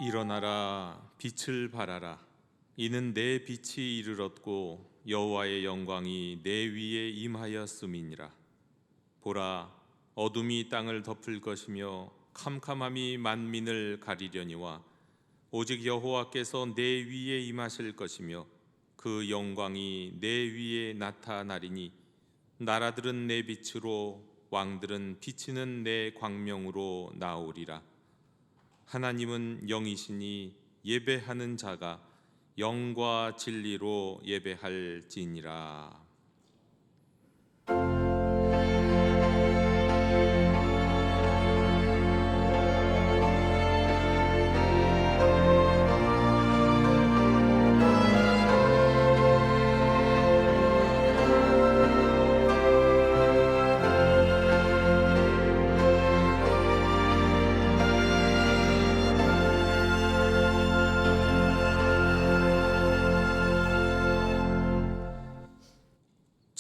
일어나라, 빛을 발하라. 이는 내 빛이 이르렀고 여호와의 영광이 내 위에 임하였음이니라. 보라, 어둠이 땅을 덮을 것이며 캄캄함이 만민을 가리려니와 오직 여호와께서 내 위에 임하실 것이며 그 영광이 내 위에 나타나리니 나라들은 내 빛으로 왕들은 비치는 내 광명으로 나오리라. 하나님은 영이시니 예배하는 자가 영과 진리로 예배할지니라.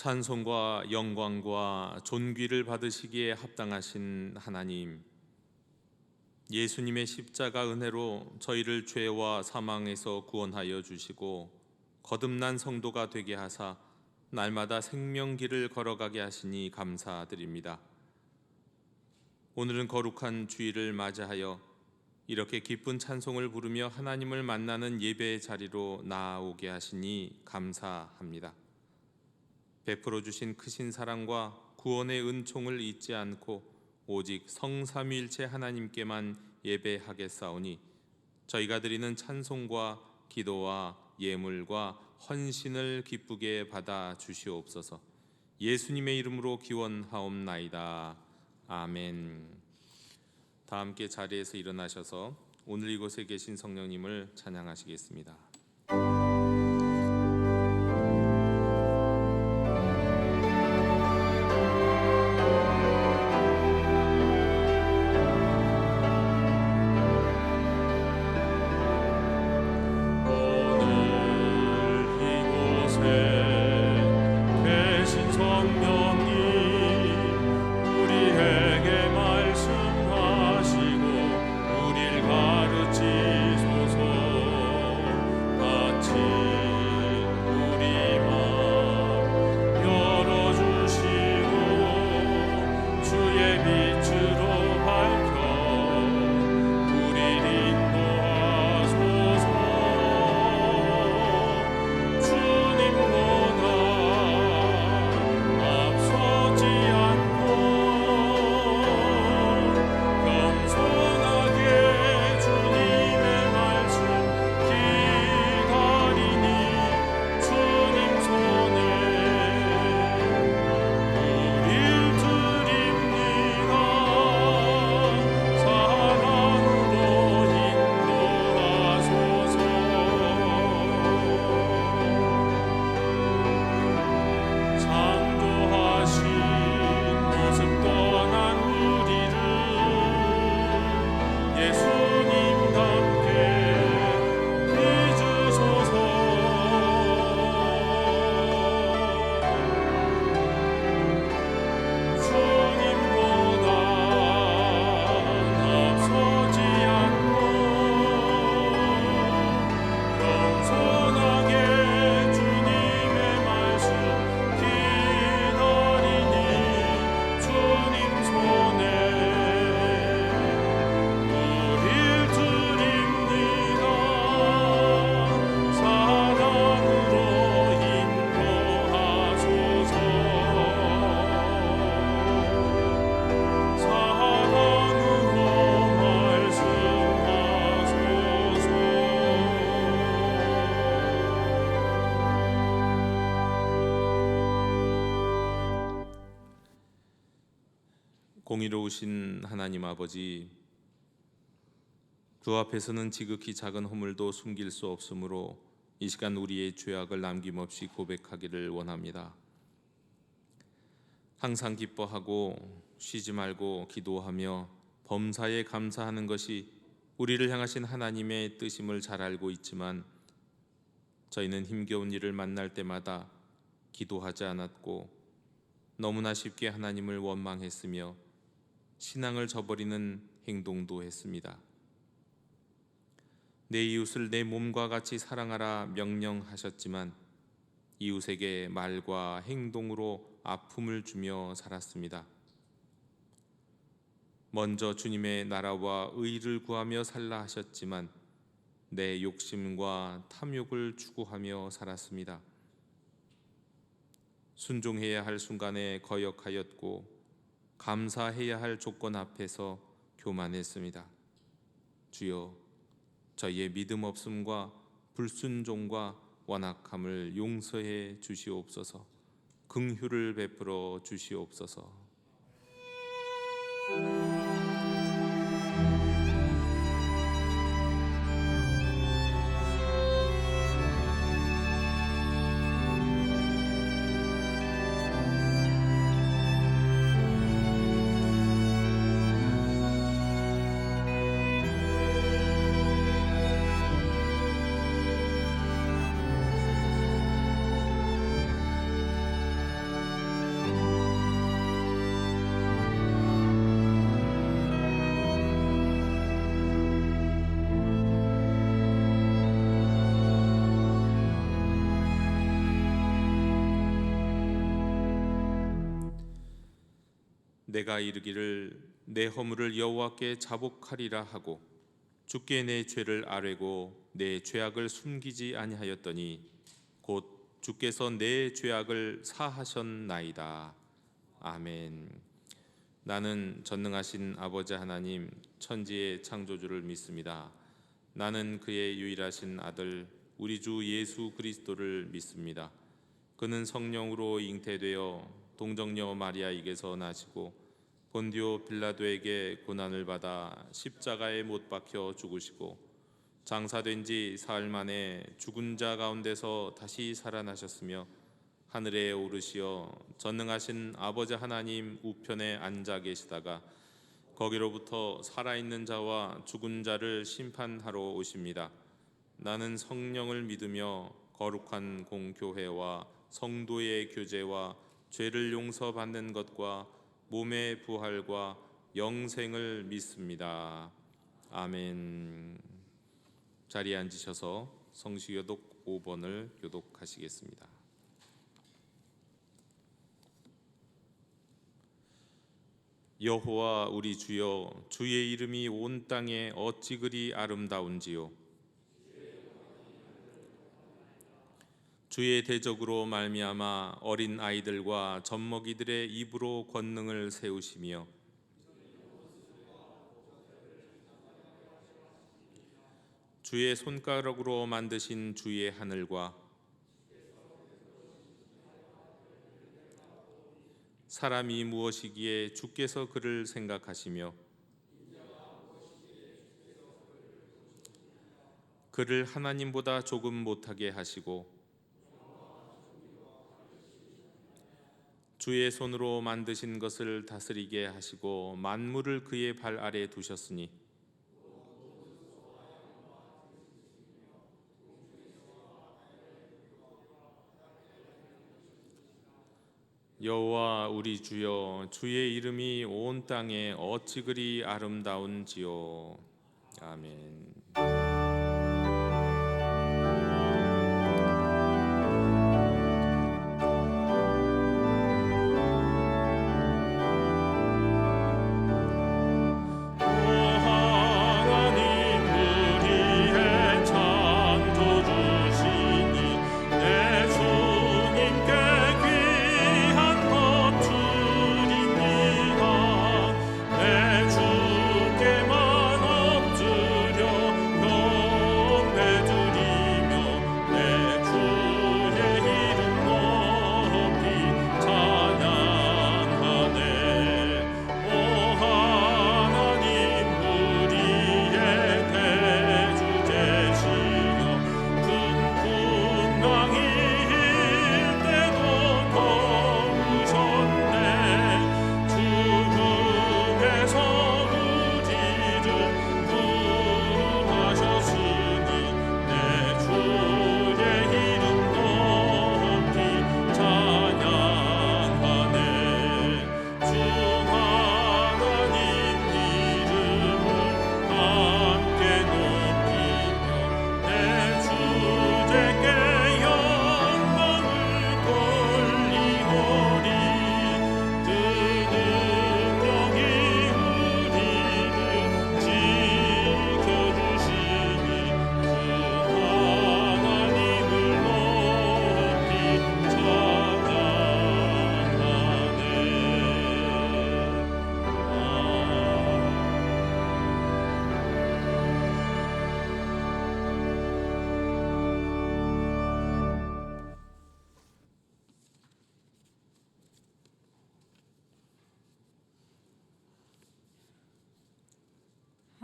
찬송과 영광과 존귀를 받으시기에 합당하신 하나님, 예수님의 십자가 은혜로 저희를 죄와 사망에서 구원하여 주시고 거듭난 성도가 되게 하사 날마다 생명길을 걸어가게 하시니 감사드립니다. 오늘은 거룩한 주일을 맞이하여 이렇게 기쁜 찬송을 부르며 하나님을 만나는 예배의 자리로 나아오게 하시니 감사합니다. 베풀어 주신 크신 사랑과 구원의 은총을 잊지 않고 오직 성삼위일체 하나님께만 예배하겠사오니 저희가 드리는 찬송과 기도와 예물과 헌신을 기쁘게 받아 주시옵소서. 예수님의 이름으로 기원하옵나이다. 아멘. 다 함께 자리에서 일어나셔서 오늘 이곳에 계신 성령님을 찬양하시겠습니다. 공의로우신 하나님 아버지, 주 앞에서는 지극히 작은 허물도 숨길 수 없으므로 이 시간 우리의 죄악을 남김없이 고백하기를 원합니다. 항상 기뻐하고 쉬지 말고 기도하며 범사에 감사하는 것이 우리를 향하신 하나님의 뜻임을 잘 알고 있지만 저희는 힘겨운 일을 만날 때마다 기도하지 않았고 너무나 쉽게 하나님을 원망했으며 신앙을 저버리는 행동도 했습니다. 내 이웃을 내 몸과 같이 사랑하라 명령하셨지만 이웃에게 말과 행동으로 아픔을 주며 살았습니다. 먼저 주님의 나라와 의를 구하며 살라 하셨지만 내 욕심과 탐욕을 추구하며 살았습니다. 순종해야 할 순간에 거역하였고 감사해야 할 조건 앞에서 교만했습니다. 주여, 저희의 믿음 없음과 불순종과 완악함을 용서해 주시옵소서. 긍휼을 베풀어 주시옵소서. 내가 이르기를 내 허물을 여호와께 자복하리라 하고 주께 내 죄를 아뢰고 내 죄악을 숨기지 아니하였더니 곧 주께서 내 죄악을 사하셨나이다. 아멘. 나는 전능하신 아버지 하나님 천지의 창조주를 믿습니다. 나는 그의 유일하신 아들 우리 주 예수 그리스도를 믿습니다. 그는 성령으로 잉태되어 동정녀 마리아에게서 나시고 본디오 빌라도에게 고난을 받아 십자가에 못 박혀 죽으시고 장사된 지 사흘 만에 죽은 자 가운데서 다시 살아나셨으며 하늘에 오르시어 전능하신 아버지 하나님 우편에 앉아 계시다가 거기로부터 살아있는 자와 죽은 자를 심판하러 오십니다. 나는 성령을 믿으며 거룩한 공교회와 성도의 교제와 죄를 용서받는 것과 몸의 부활과 영생을 믿습니다. 아멘. 자리에 앉으셔서 성시교독 5번을 교독하시겠습니다. 여호와 우리 주여, 주의 이름이 온 땅에 어찌 그리 아름다운지요. 주의 대적으로 말미암아 어린 아이들과 젖먹이들의 입으로 권능을 세우시며 주의 손가락으로 만드신 주의 하늘과 사람이 무엇이기에 주께서 그를 생각하시며 그를 하나님보다 조금 못하게 하시고 주의 손으로 만드신 것을 다스리게 하시고 만물을 그의 발 아래 두셨으니 여호와 우리 주여, 주의 이름이 온 땅에 어찌 그리 아름다운지요. 아멘. 주께만 엎드려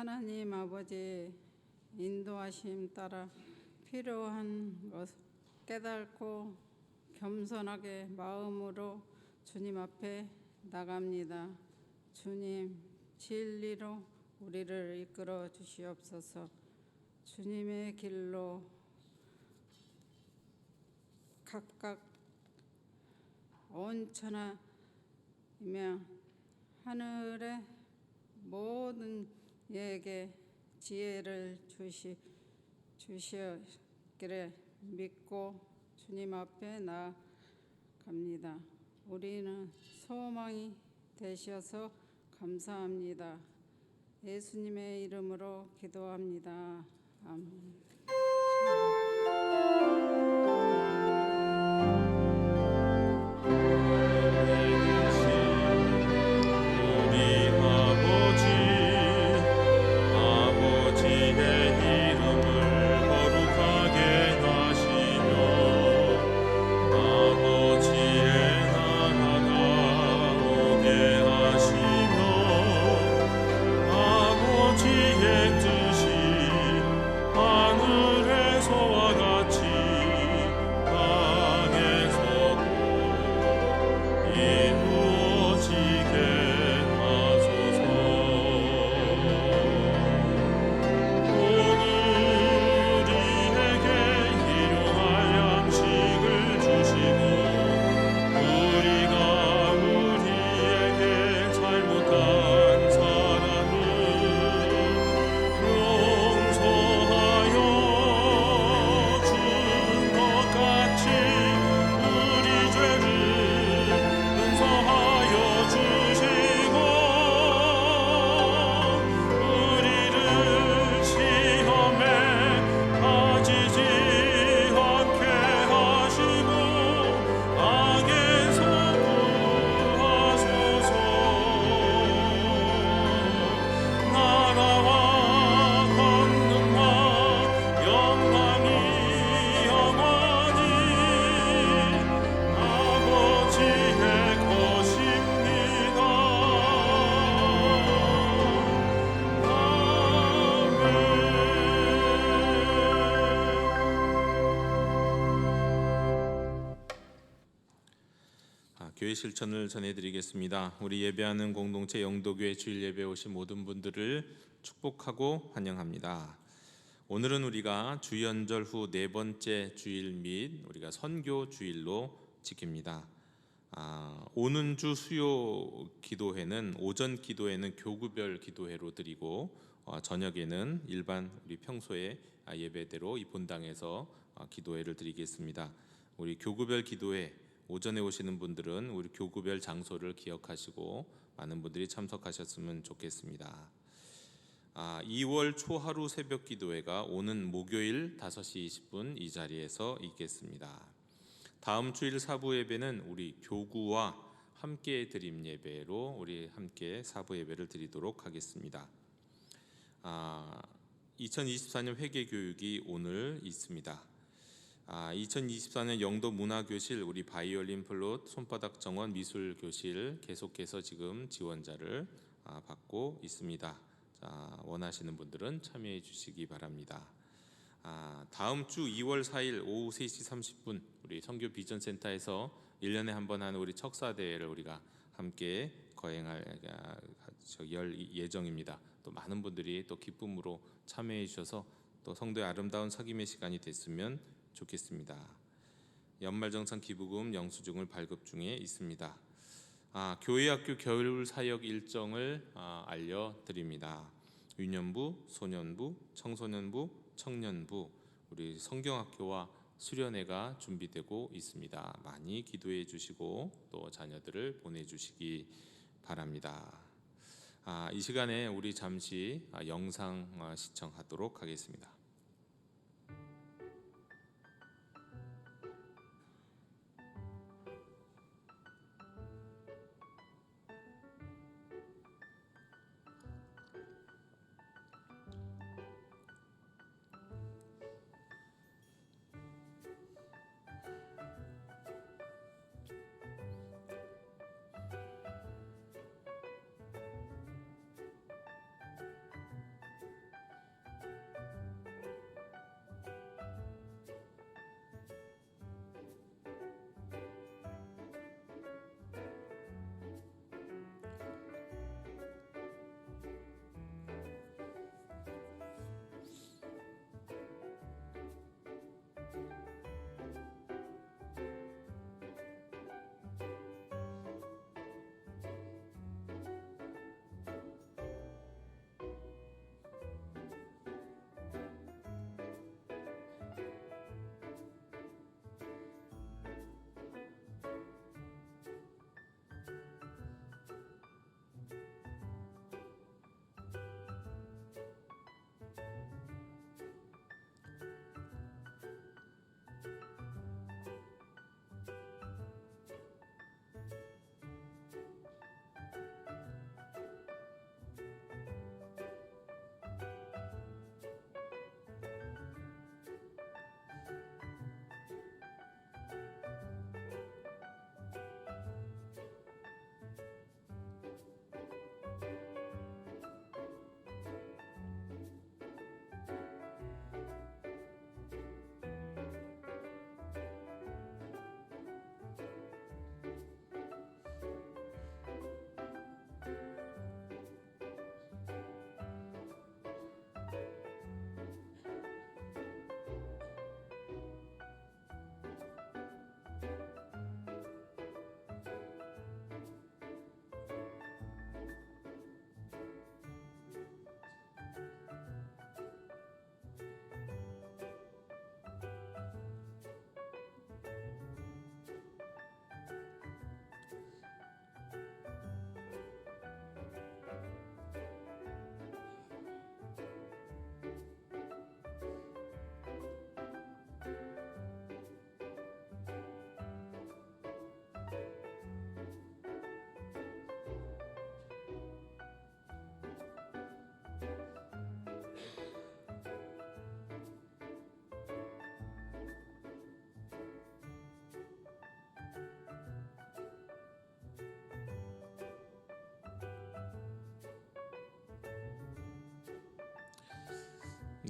하나님 아버지 인도하심 따라 필요한 것 깨닫고 겸손하게 마음으로 주님 앞에 나갑니다. 주님 진리로 우리를 이끌어 주시옵소서. 주님의 길로 각각 온천하며 하늘의 모든 이에게 지혜를 주시기를 믿고 주님 앞에 나아갑니다. 우리는 소망이 되셔서 감사합니다. 예수님의 이름으로 기도합니다. 아멘. 교회 실천을 전해드리겠습니다. 우리 예배하는 공동체 영도교회 주일 예배에 오신 모든 분들을 축복하고 환영합니다. 오늘은 우리가 주연절 후 네 번째 주일 및 우리가 선교 주일로 지킵니다. 오는 주 수요 기도회는 오전 기도회는 교구별 기도회로 드리고 저녁에는 일반 우리 평소에 예배대로 이 본당에서 기도회를 드리겠습니다. 우리 교구별 기도회 오전에 오시는 분들은 우리 교구별 장소를 기억하시고 많은 분들이 참석하셨으면 좋겠습니다. 2월 초하루 새벽 기도회가 오는 목요일 5시 20분 이 자리에서 있겠습니다. 다음 주일 사부 예배는 우리 교구와 함께 드림 예배로 우리 함께 사부 예배를 드리도록 하겠습니다. 2024년 회계 교육이 오늘 있습니다. 2024년 영도 문화교실 우리 바이올린 플룻 손바닥 정원 미술교실 계속해서 지금 지원자를 받고 있습니다. 원하시는 분들은 참여해 주시기 바랍니다. 다음 주 2월 4일 오후 3시 30분 우리 선교 비전센터에서 1년에 한 번 하는 우리 척사대회를 우리가 함께 거행할 열 예정입니다. 또 많은 분들이 또 기쁨으로 참여해 주셔서 또 성도의 아름다운 사귐의 시간이 됐으면 좋겠습니다. 연말정산 기부금 영수증을 발급 중에 있습니다. 교회학교 겨울 사역 일정을 알려드립니다. 유년부, 소년부, 청소년부, 청년부 우리 성경학교와 수련회가 준비되고 있습니다. 많이 기도해 주시고 또 자녀들을 보내주시기 바랍니다. 이 시간에 우리 잠시 영상 시청하도록 하겠습니다.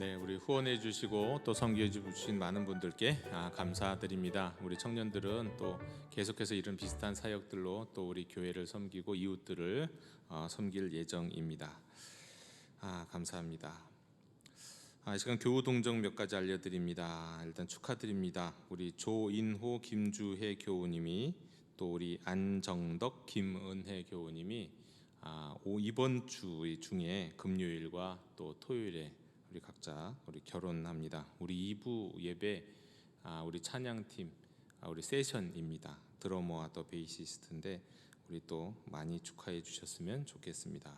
네, 우리 후원해 주시고 또 섬겨 주신 많은 분들께 감사드립니다. 우리 청년들은 또 계속해서 이런 비슷한 사역들로 또 우리 교회를 섬기고 이웃들을 섬길 예정입니다. 감사합니다. 이 시간 교우 동정 몇 가지 알려드립니다. 일단 축하드립니다. 우리 조인호, 김주혜 교우님이 또 우리 안정덕, 김은혜 교우님이 이번 주 중에 금요일과 또 토요일에 우리 각자 우리 결혼합니다. 우리 2부 예배 우리 찬양팀 우리 세션입니다. 드러머와 또 베이시스트인데 우리 또 많이 축하해 주셨으면 좋겠습니다.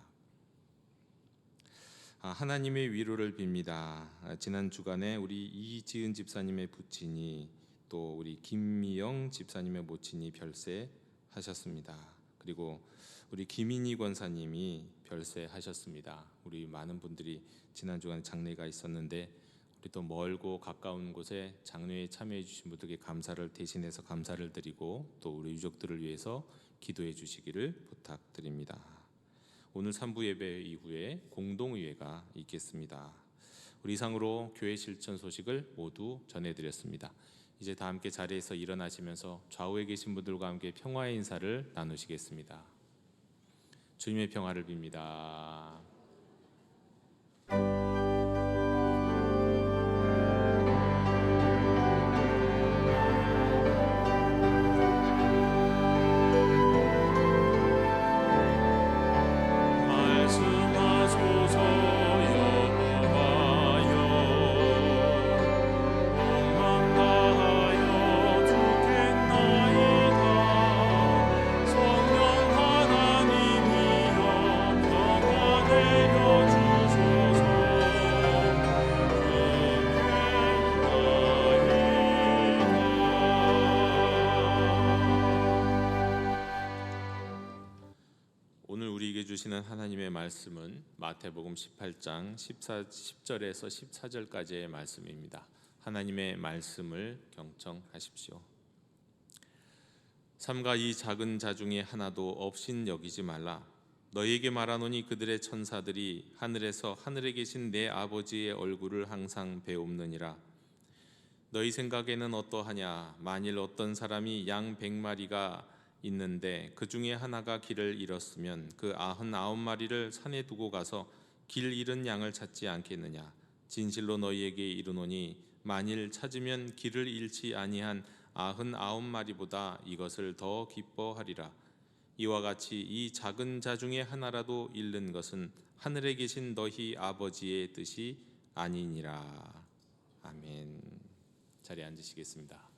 하나님의 위로를 빕니다. 지난 주간에 우리 이지은 집사님의 부친이 또 우리 김미영 집사님의 모친이 별세하셨습니다. 그리고 우리 김인희 권사님이 별세하셨습니다. 우리 많은 분들이 지난 주간에 장례가 있었는데 우리 또 멀고 가까운 곳에 장례에 참여해 주신 분들께 감사를 대신해서 감사를 드리고 또 우리 유족들을 위해서 기도해 주시기를 부탁드립니다. 오늘 3부 예배 이후에 공동의회가 있겠습니다. 우리 이상으로 교회 실천 소식을 모두 전해드렸습니다. 이제 다 함께 자리에서 일어나시면서 좌우에 계신 분들과 함께 평화의 인사를 나누시겠습니다. 주님의 평화를 빕니다. 주시는 하나님의 말씀은 마태복음 18장 10절에서 14절까지의 말씀입니다. 하나님의 말씀을 경청하십시오. 삼가 이 작은 자 중에 하나도 없인 여기지 말라. 너희에게 말하노니 그들의 천사들이 하늘에서 하늘에 계신 내 아버지의 얼굴을 항상 배옵느니라. 너희 생각에는 어떠하냐? 만일 어떤 사람이 양 100마리가 있는데 그 중에 하나가 길을 잃었으면 그 99마리를 산에 두고 가서 길 잃은 양을 찾지 않겠느냐? 진실로 너희에게 이르노니 만일 찾으면 길을 잃지 아니한 99마리보다 이것을 더 기뻐하리라. 이와 같이 이 작은 자 중에 하나라도 잃는 것은 하늘에 계신 너희 아버지의 뜻이 아니니라. 아멘. 자리에 앉으시겠습니다.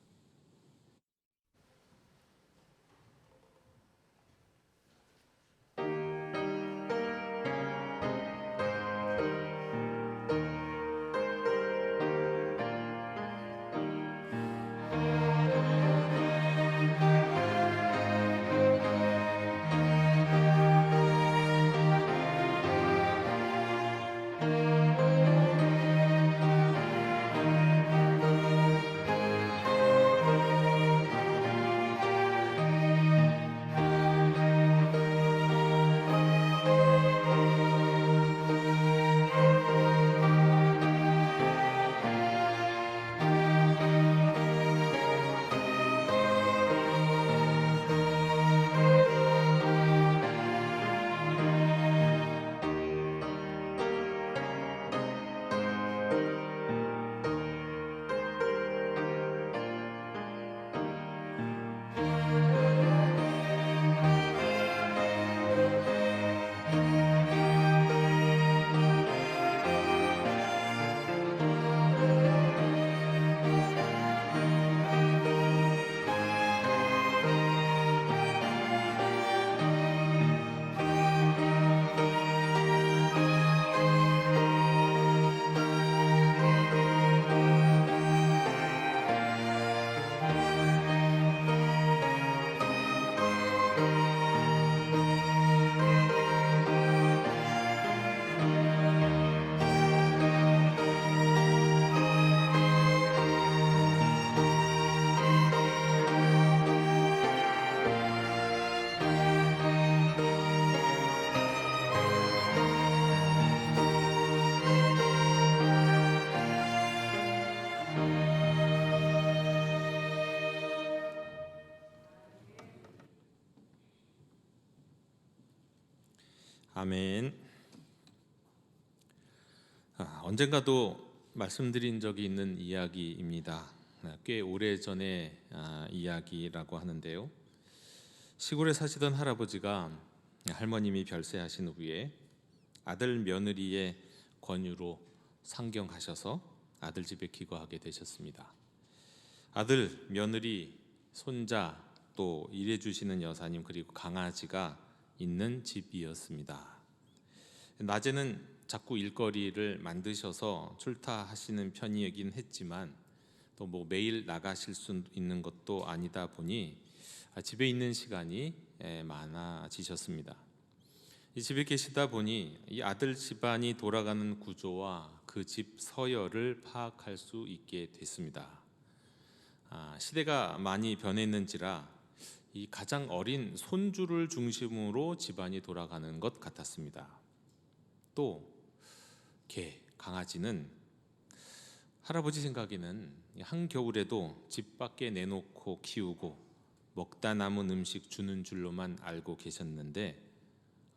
아멘. 언젠가도 말씀드린 적이 있는 이야기입니다. 꽤 오래전의 이야기라고 하는데요. 시골에 사시던 할아버지가 할머님이 별세하신 후에 아들 며느리의 권유로 상경하셔서 아들 집에 귀거하게 되셨습니다. 아들, 며느리, 손자, 또 일해주시는 여사님, 그리고 강아지가 있는 집이었습니다. 낮에는 자꾸 일거리를 만드셔서 출타하시는 편이긴 했지만 또 뭐 매일 나가실 수 있는 것도 아니다 보니 집에 있는 시간이 많아지셨습니다. 이 집에 계시다 보니 이 아들 집안이 돌아가는 구조와 그 집 서열을 파악할 수 있게 됐습니다. 시대가 많이 변했는지라 이 가장 어린 손주를 중심으로 집안이 돌아가는 것 같았습니다. 또 개, 강아지는 할아버지 생각에는 한겨울에도 집 밖에 내놓고 키우고 먹다 남은 음식 주는 줄로만 알고 계셨는데,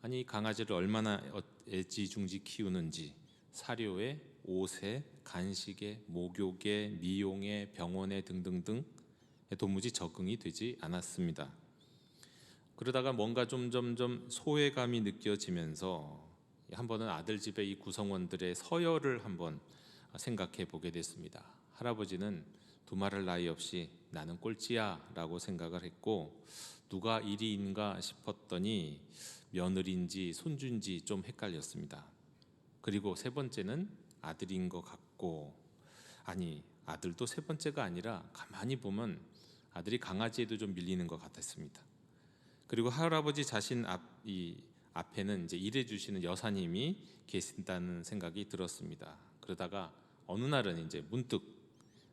아니 강아지를 얼마나 애지중지 키우는지 사료에 옷에 간식에 목욕에 미용에 병원에 등등등 도무지 적응이 되지 않았습니다. 그러다가 뭔가 점점 소외감이 느껴지면서 한 번은 아들 집의 이 구성원들의 서열을 한번 생각해 보게 됐습니다. 할아버지는 두말할 나위 없이 나는 꼴찌야 라고 생각을 했고, 누가 1위인가 싶었더니 며느리인지 손주인지 좀 헷갈렸습니다. 그리고 세 번째는 아들인 것 같고, 아니 아들도 세 번째가 아니라 가만히 보면 아들이 강아지에도 좀 밀리는 것 같았습니다. 그리고 할아버지 자신 앞에는 이제 일해주시는 여사님이 계신다는 생각이 들었습니다. 그러다가 어느 날은 이제 문득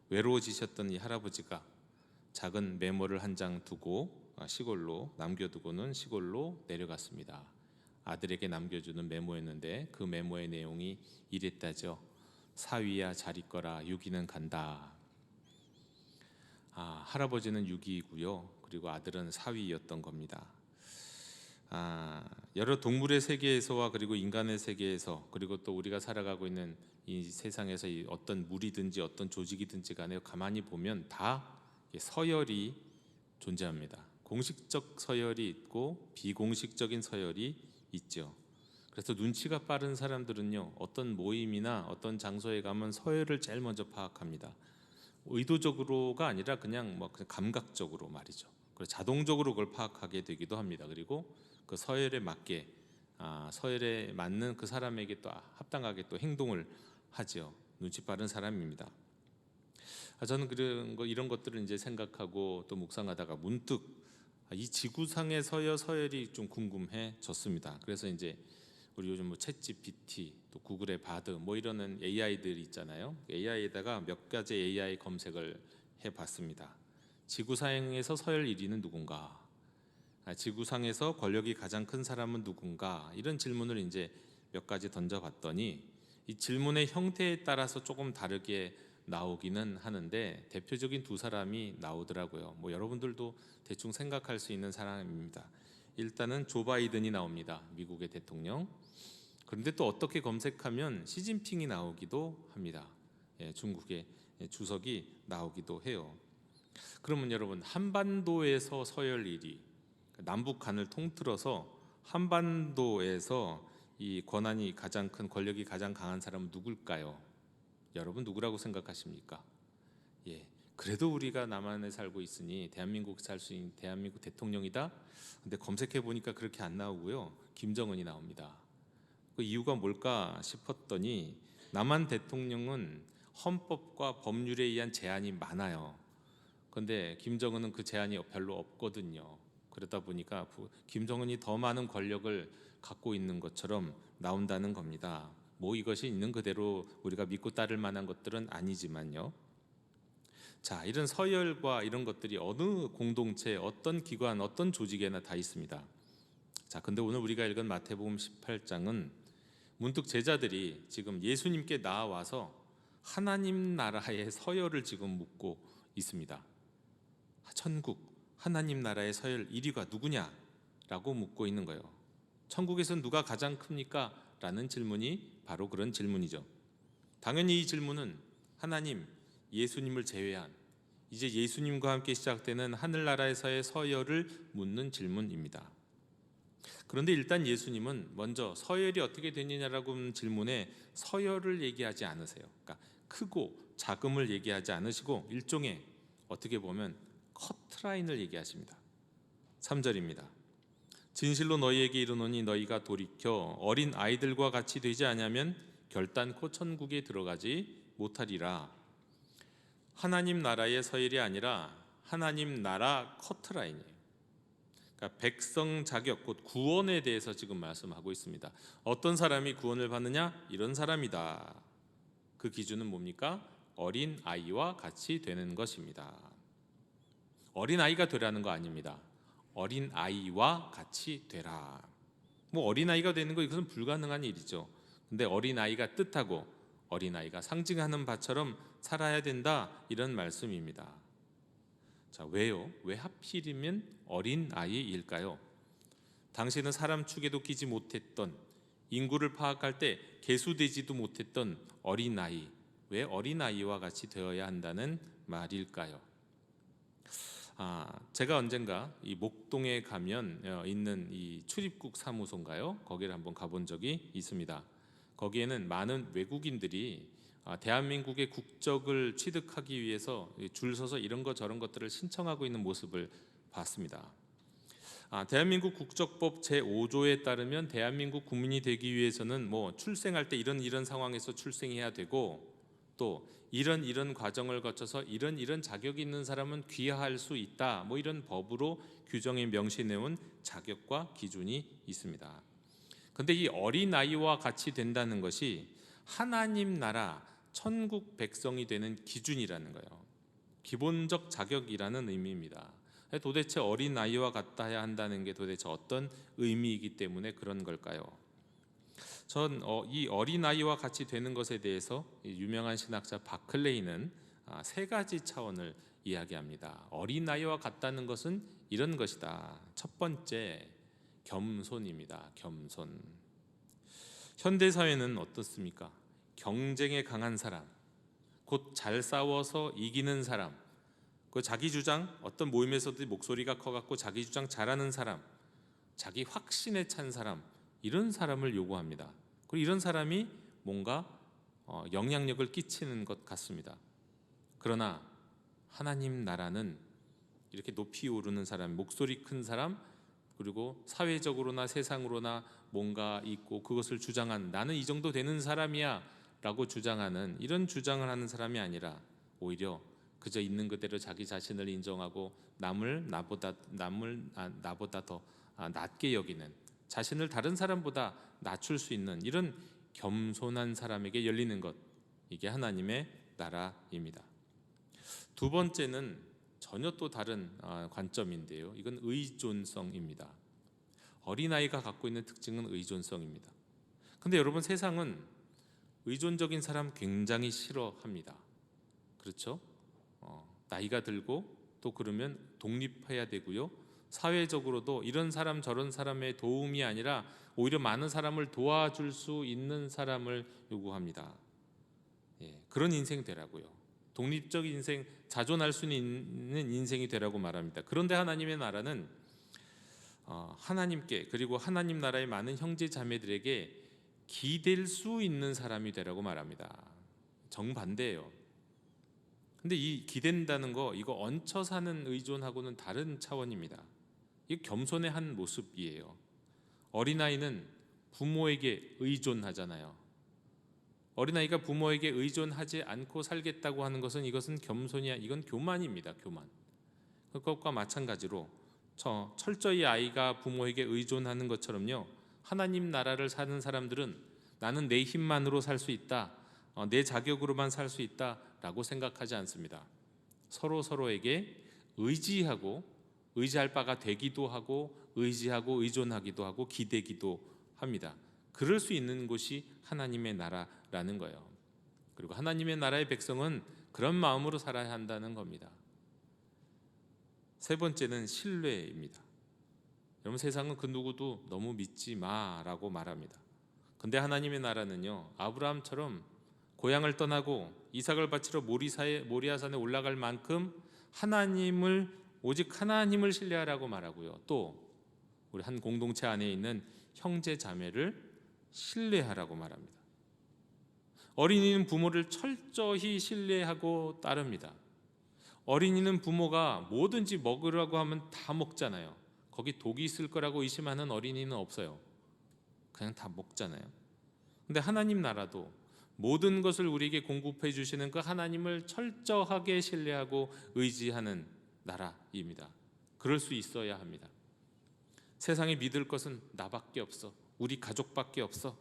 외로워지셨던 이 할아버지가 작은 메모를 한 장 두고 시골로 남겨두고는 시골로 내려갔습니다. 아들에게 남겨주는 메모였는데 그 메모의 내용이 이랬다죠. 사위야 잘 있거라, 유기는 간다. 할아버지는 유기이고요. 그리고 아들은 사위였던 겁니다. 여러 동물의 세계에서와 그리고 인간의 세계에서, 그리고 또 우리가 살아가고 있는 이 세상에서 어떤 무리든지 어떤 조직이든지 간에 가만히 보면 다 서열이 존재합니다. 공식적 서열이 있고 비공식적인 서열이 있죠. 그래서 눈치가 빠른 사람들은요, 어떤 모임이나 어떤 장소에 가면 서열을 제일 먼저 파악합니다. 의도적으로가 아니라 그냥 감각적으로 말이죠. 그래서 자동적으로 그걸 파악하게 되기도 합니다. 그리고 그 서열에 맞게 서열에 맞는 그 사람에게 또 합당하게 또 행동을 하죠. 눈치 빠른 사람입니다. 저는 이런 것들을 이제 생각하고 또 묵상하다가 문득 이 지구상의 서열이 좀 궁금해졌습니다. 그래서 이제 우리 요즘 챗 GPT, 또 구글의 바드 이러는 AI들이 있잖아요. AI에다가 몇 가지 AI 검색을 해봤습니다. 지구상에서 서열 1위는 누군가? 지구상에서 권력이 가장 큰 사람은 누군가? 이런 질문을 이제 몇 가지 던져봤더니 이 질문의 형태에 따라서 조금 다르게 나오기는 하는데 대표적인 두 사람이 나오더라고요. 여러분들도 대충 생각할 수 있는 사람입니다. 일단은 조 바이든이 나옵니다. 미국의 대통령. 그런데 또 어떻게 검색하면 시진핑이 나오기도 합니다. 중국의 주석이 나오기도 해요. 그러면 여러분, 한반도에서 서열 1위, 남북한을 통틀어서 한반도에서 이 권한이 가장 큰, 권력이 가장 강한 사람은 누굴까요? 여러분 누구라고 생각하십니까? 그래도 우리가 남한에 살고 있으니 대한민국 살 수 있는 대한민국 대통령이다. 근데 검색해 보니까 그렇게 안 나오고요. 김정은이 나옵니다. 그 이유가 뭘까 싶었더니 남한 대통령은 헌법과 법률에 의한 제한이 많아요. 그런데 김정은은 그 제한이 별로 없거든요. 그러다 보니까 김정은이 더 많은 권력을 갖고 있는 것처럼 나온다는 겁니다. 이것이 있는 그대로 우리가 믿고 따를 만한 것들은 아니지만요. 자, 이런 서열과 이런 것들이 어느 공동체, 어떤 기관, 어떤 조직에나 다 있습니다. 자, 근데 오늘 우리가 읽은 마태복음 18장은 문득 제자들이 지금 예수님께 나와서 하나님 나라의 서열을 지금 묻고 있습니다. 천국, 하나님 나라의 서열 1위가 누구냐라고 묻고 있는 거예요. 천국에서 누가 가장 큽니까? 라는 질문이 바로 그런 질문이죠. 당연히 이 질문은 하나님, 예수님을 제외한 이제 예수님과 함께 시작되는 하늘나라에서의 서열을 묻는 질문입니다. 그런데 일단 예수님은 먼저 서열이 어떻게 되느냐라고 하는 질문에 서열을 얘기하지 않으세요. 그러니까 크고 작음을 얘기하지 않으시고 일종의 어떻게 보면 커트라인을 얘기하십니다. 3절입니다. 진실로 너희에게 이르노니 너희가 돌이켜 어린 아이들과 같이 되지 아니하면 결단코 천국에 들어가지 못하리라. 하나님 나라의 서열이 아니라 하나님 나라 커트라인이에요. 그러니까 백성 자격, 곧 구원에 대해서 지금 말씀하고 있습니다. 어떤 사람이 구원을 받느냐? 이런 사람이다. 그 기준은 뭡니까? 어린 아이와 같이 되는 것입니다. 어린 아이가 되라는 거 아닙니다. 어린 아이와 같이 되라. 뭐 어린 아이가 되는 거 이것은 불가능한 일이죠. 근데 어린 아이가 뜻하고 어린 아이가 상징하는 바처럼 살아야 된다, 이런 말씀입니다. 자, 왜요? 왜 하필이면 어린 아이일까요? 당시에는 사람 축에도 끼지 못했던, 인구를 파악할 때 계수되지도 못했던 어린 아이, 왜 어린 아이와 같이 되어야 한다는 말일까요? 제가 언젠가 이 목동에 가면 있는 이 출입국 사무소인가요? 거기를 한번 가본 적이 있습니다. 거기에는 많은 외국인들이 대한민국의 국적을 취득하기 위해서 줄 서서 이런 것 저런 것들을 신청하고 있는 모습을 봤습니다. 대한민국 국적법 제5조에 따르면 대한민국 국민이 되기 위해서는 뭐 출생할 때 이런 상황에서 출생해야 되고, 또 이런 과정을 거쳐서 이런 자격이 있는 사람은 귀화할 수 있다, 뭐 이런 법으로 규정에 명시해놓은 자격과 기준이 있습니다. 근데 이 어린아이와 같이 된다는 것이 하나님 나라 천국 백성이 되는 기준이라는 거예요. 기본적 자격이라는 의미입니다. 도대체 어린아이와 같아야 한다는 게 도대체 어떤 의미이기 때문에 그런 걸까요? 전 이 어린아이와 같이 되는 것에 대해서 유명한 신학자 바클레이는 세 가지 차원을 이야기합니다. 어린아이와 같다는 것은 이런 것이다. 첫 번째, 겸손입니다. 겸손. 현대 사회는 어떻습니까? 경쟁에 강한 사람, 곧 잘 싸워서 이기는 사람, 그 자기 주장, 어떤 모임에서도 목소리가 커갖고 자기 주장 잘하는 사람, 자기 확신에 찬 사람, 이런 사람을 요구합니다. 그리고 이런 사람이 뭔가 영향력을 끼치는 것 같습니다. 그러나 하나님 나라는 이렇게 높이 오르는 사람, 목소리 큰 사람, 그리고 사회적으로나 세상으로나 뭔가 있고 그것을 주장한, 나는 이 정도 되는 사람이야 라고 주장하는, 이런 주장을 하는 사람이 아니라 오히려 그저 있는 그대로 자기 자신을 인정하고 남을 나보다 더 낮게 여기는, 자신을 다른 사람보다 낮출 수 있는 이런 겸손한 사람에게 열리는 것, 이게 하나님의 나라입니다. 두 번째는 전혀 또 다른 관점인데요. 이건 의존성입니다. 어린아이가 갖고 있는 특징은 의존성입니다. 근데 여러분, 세상은 의존적인 사람 굉장히 싫어합니다. 그렇죠? 나이가 들고 또 그러면 독립해야 되고요. 사회적으로도 이런 사람 저런 사람의 도움이 아니라 오히려 많은 사람을 도와줄 수 있는 사람을 요구합니다. 그런 인생 되라고요. 독립적 인생, 자존할 수 있는 인생이 되라고 말합니다. 그런데 하나님의 나라는 하나님께, 그리고 하나님 나라의 많은 형제 자매들에게 기댈 수 있는 사람이 되라고 말합니다. 정반대예요. 근데 이 기댄다는 거, 이거 얹혀 사는 의존하고는 다른 차원입니다. 이게 겸손의 한 모습이에요. 어린아이는 부모에게 의존하잖아요. 어린아이가 부모에게 의존하지 않고 살겠다고 하는 것은, 이것은 겸손이야, 이건 교만입니다. 교만. 그것과 마찬가지로 철저히 아이가 부모에게 의존하는 것처럼요, 하나님 나라를 사는 사람들은 나는 내 힘만으로 살 수 있다, 내 자격으로만 살 수 있다라고 생각하지 않습니다. 서로에게 의지하고, 의지할 바가 되기도 하고, 의지하고 의존하기도 하고 기대기도 합니다. 그럴 수 있는 곳이 하나님의 나라라는 거예요. 그리고 하나님의 나라의 백성은 그런 마음으로 살아야 한다는 겁니다. 세 번째는 신뢰입니다. 여러분, 세상은 그 누구도 너무 믿지 마라고 말합니다. 근데 하나님의 나라는요, 아브라함처럼 고향을 떠나고 이삭을 바치러 모리아산에 올라갈 만큼 오직 하나님을 신뢰하라고 말하고요, 또 우리 한 공동체 안에 있는 형제 자매를 신뢰하라고 말합니다. 어린이는 부모를 철저히 신뢰하고 따릅니다. 어린이는 부모가 뭐든지 먹으라고 하면 다 먹잖아요. 거기 독이 있을 거라고 의심하는 어린이는 없어요. 그냥 다 먹잖아요. 근데 하나님 나라도 모든 것을 우리에게 공급해 주시는 그 하나님을 철저하게 신뢰하고 의지하는 나라입니다. 그럴 수 있어야 합니다. 세상에 믿을 것은 나밖에 없어, 우리 가족밖에 없어,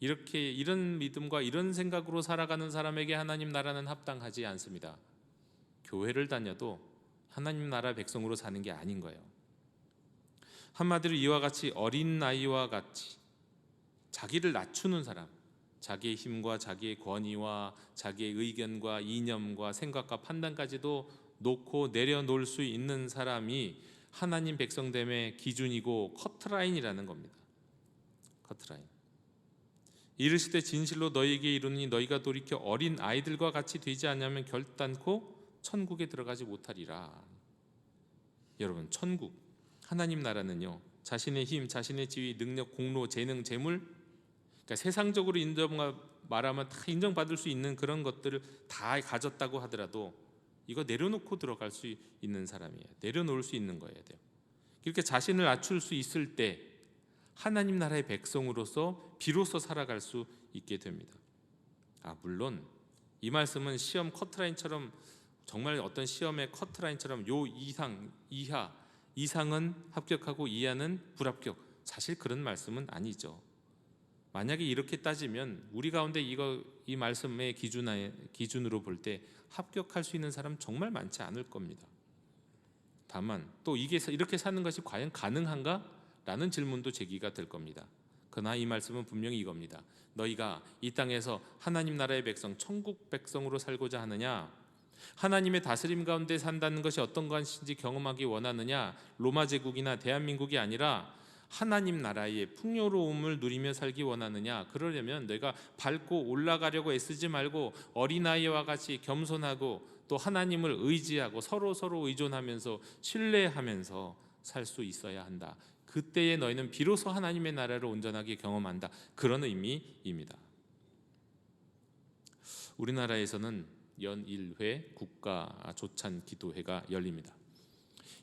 이런 믿음과 이런 생각으로 살아가는 사람에게 하나님 나라는 합당하지 않습니다. 교회를 다녀도 하나님 나라 백성으로 사는 게 아닌 거예요. 한마디로 이와 같이 어린 나이와 같이 자기를 낮추는 사람, 자기의 힘과 자기의 권위와 자기의 의견과 이념과 생각과 판단까지도 놓고 내려놓을 수 있는 사람이 하나님 백성됨의 기준이고 커트라인이라는 겁니다. 커트라인. 이르시되 진실로 너희에게 이르노니 너희가 돌이켜 어린 아이들과 같이 되지 않으면 결단코 천국에 들어가지 못하리라. 여러분, 천국, 하나님 나라는요, 자신의 힘, 자신의 지위, 능력, 공로, 재능, 재물, 그러니까 세상적으로 말하면 다 인정받을 수 있는 그런 것들을 다 가졌다고 하더라도 이거 내려놓고 들어갈 수 있는 사람이에요. 내려놓을 수 있는 거예요. 이렇게 자신을 낮출 수 있을 때 하나님 나라의 백성으로서 비로소 살아갈 수 있게 됩니다. 물론 이 말씀은 시험 커트라인처럼, 정말 어떤 시험의 커트라인처럼 요 이상은 합격하고 이하는 불합격, 사실 그런 말씀은 아니죠. 만약에 이렇게 따지면 우리 가운데 이 말씀의 기준으로 볼 때 합격할 수 있는 사람 정말 많지 않을 겁니다. 다만 또 이렇게 사는 것이 과연 가능한가? 라는 질문도 제기가 될 겁니다. 그러나 이 말씀은 분명히 이겁니다. 너희가 이 땅에서 하나님 나라의 백성, 천국 백성으로 살고자 하느냐, 하나님의 다스림 가운데 산다는 것이 어떤 것인지 경험하기 원하느냐, 로마 제국이나 대한민국이 아니라 하나님 나라의 풍요로움을 누리며 살기 원하느냐, 그러려면 내가 밟고 올라가려고 애쓰지 말고 어린아이와 같이 겸손하고 또 하나님을 의지하고 서로 의존하면서 신뢰하면서 살 수 있어야 한다. 그때에 너희는 비로소 하나님의 나라를 온전하게 경험한다. 그런 의미입니다. 우리나라에서는 연 1회 국가 조찬 기도회가 열립니다.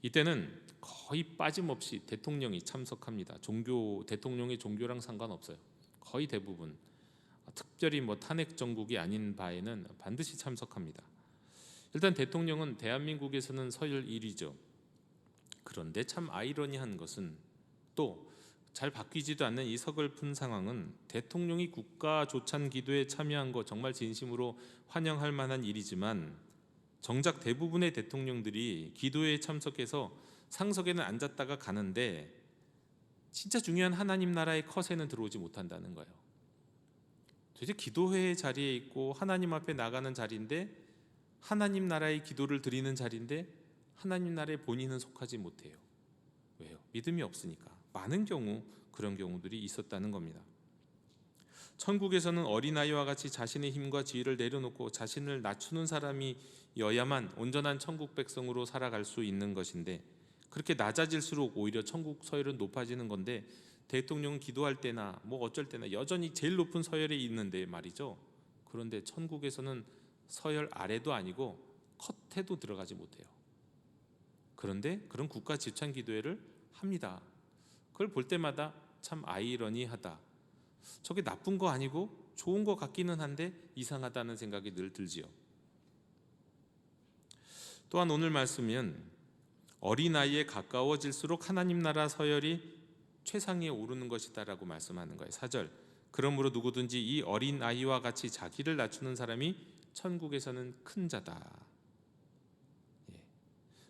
이때는 거의 빠짐없이 대통령이 참석합니다. 대통령의 종교랑 상관없어요. 거의 대부분, 특별히 탄핵 정국이 아닌 바에는 반드시 참석합니다. 일단 대통령은 대한민국에서는 서열 1위죠. 그런데 참 아이러니한 것은 또 잘 바뀌지도 않는 이 서글픈 상황은 대통령이 국가 조찬 기도에 참여한 거 정말 진심으로 환영할 만한 일이지만 정작 대부분의 대통령들이 기도회에 참석해서 상석에는 앉았다가 가는데 진짜 중요한 하나님 나라의 컷에는 들어오지 못한다는 거예요. 도대체 기도회의 자리에 있고 하나님 앞에 나가는 자리인데, 하나님 나라의 기도를 드리는 자리인데 하나님 나라에 본인은 속하지 못해요. 왜요? 믿음이 없으니까. 많은 경우 그런 경우들이 있었다는 겁니다. 천국에서는 어린아이와 같이 자신의 힘과 지위를 내려놓고 자신을 낮추는 사람이어야만 온전한 천국 백성으로 살아갈 수 있는 것인데, 그렇게 낮아질수록 오히려 천국 서열은 높아지는 건데, 대통령은 기도할 때나 어쩔 때나 여전히 제일 높은 서열에 있는데 말이죠. 그런데 천국에서는 서열 아래도 아니고 컷에도 들어가지 못해요. 그런데 그런 국가 지찬 기도회를 합니다. 그걸 볼 때마다 참 아이러니하다. 저게 나쁜 거 아니고 좋은 거 같기는 한데 이상하다는 생각이 늘 들지요. 또한 오늘 말씀은 어린아이에 가까워질수록 하나님 나라 서열이 최상위에 오르는 것이다라고 말씀하는 거예요. 4절. 그러므로 누구든지 이 어린아이와 같이 자기를 낮추는 사람이 천국에서는 큰 자다.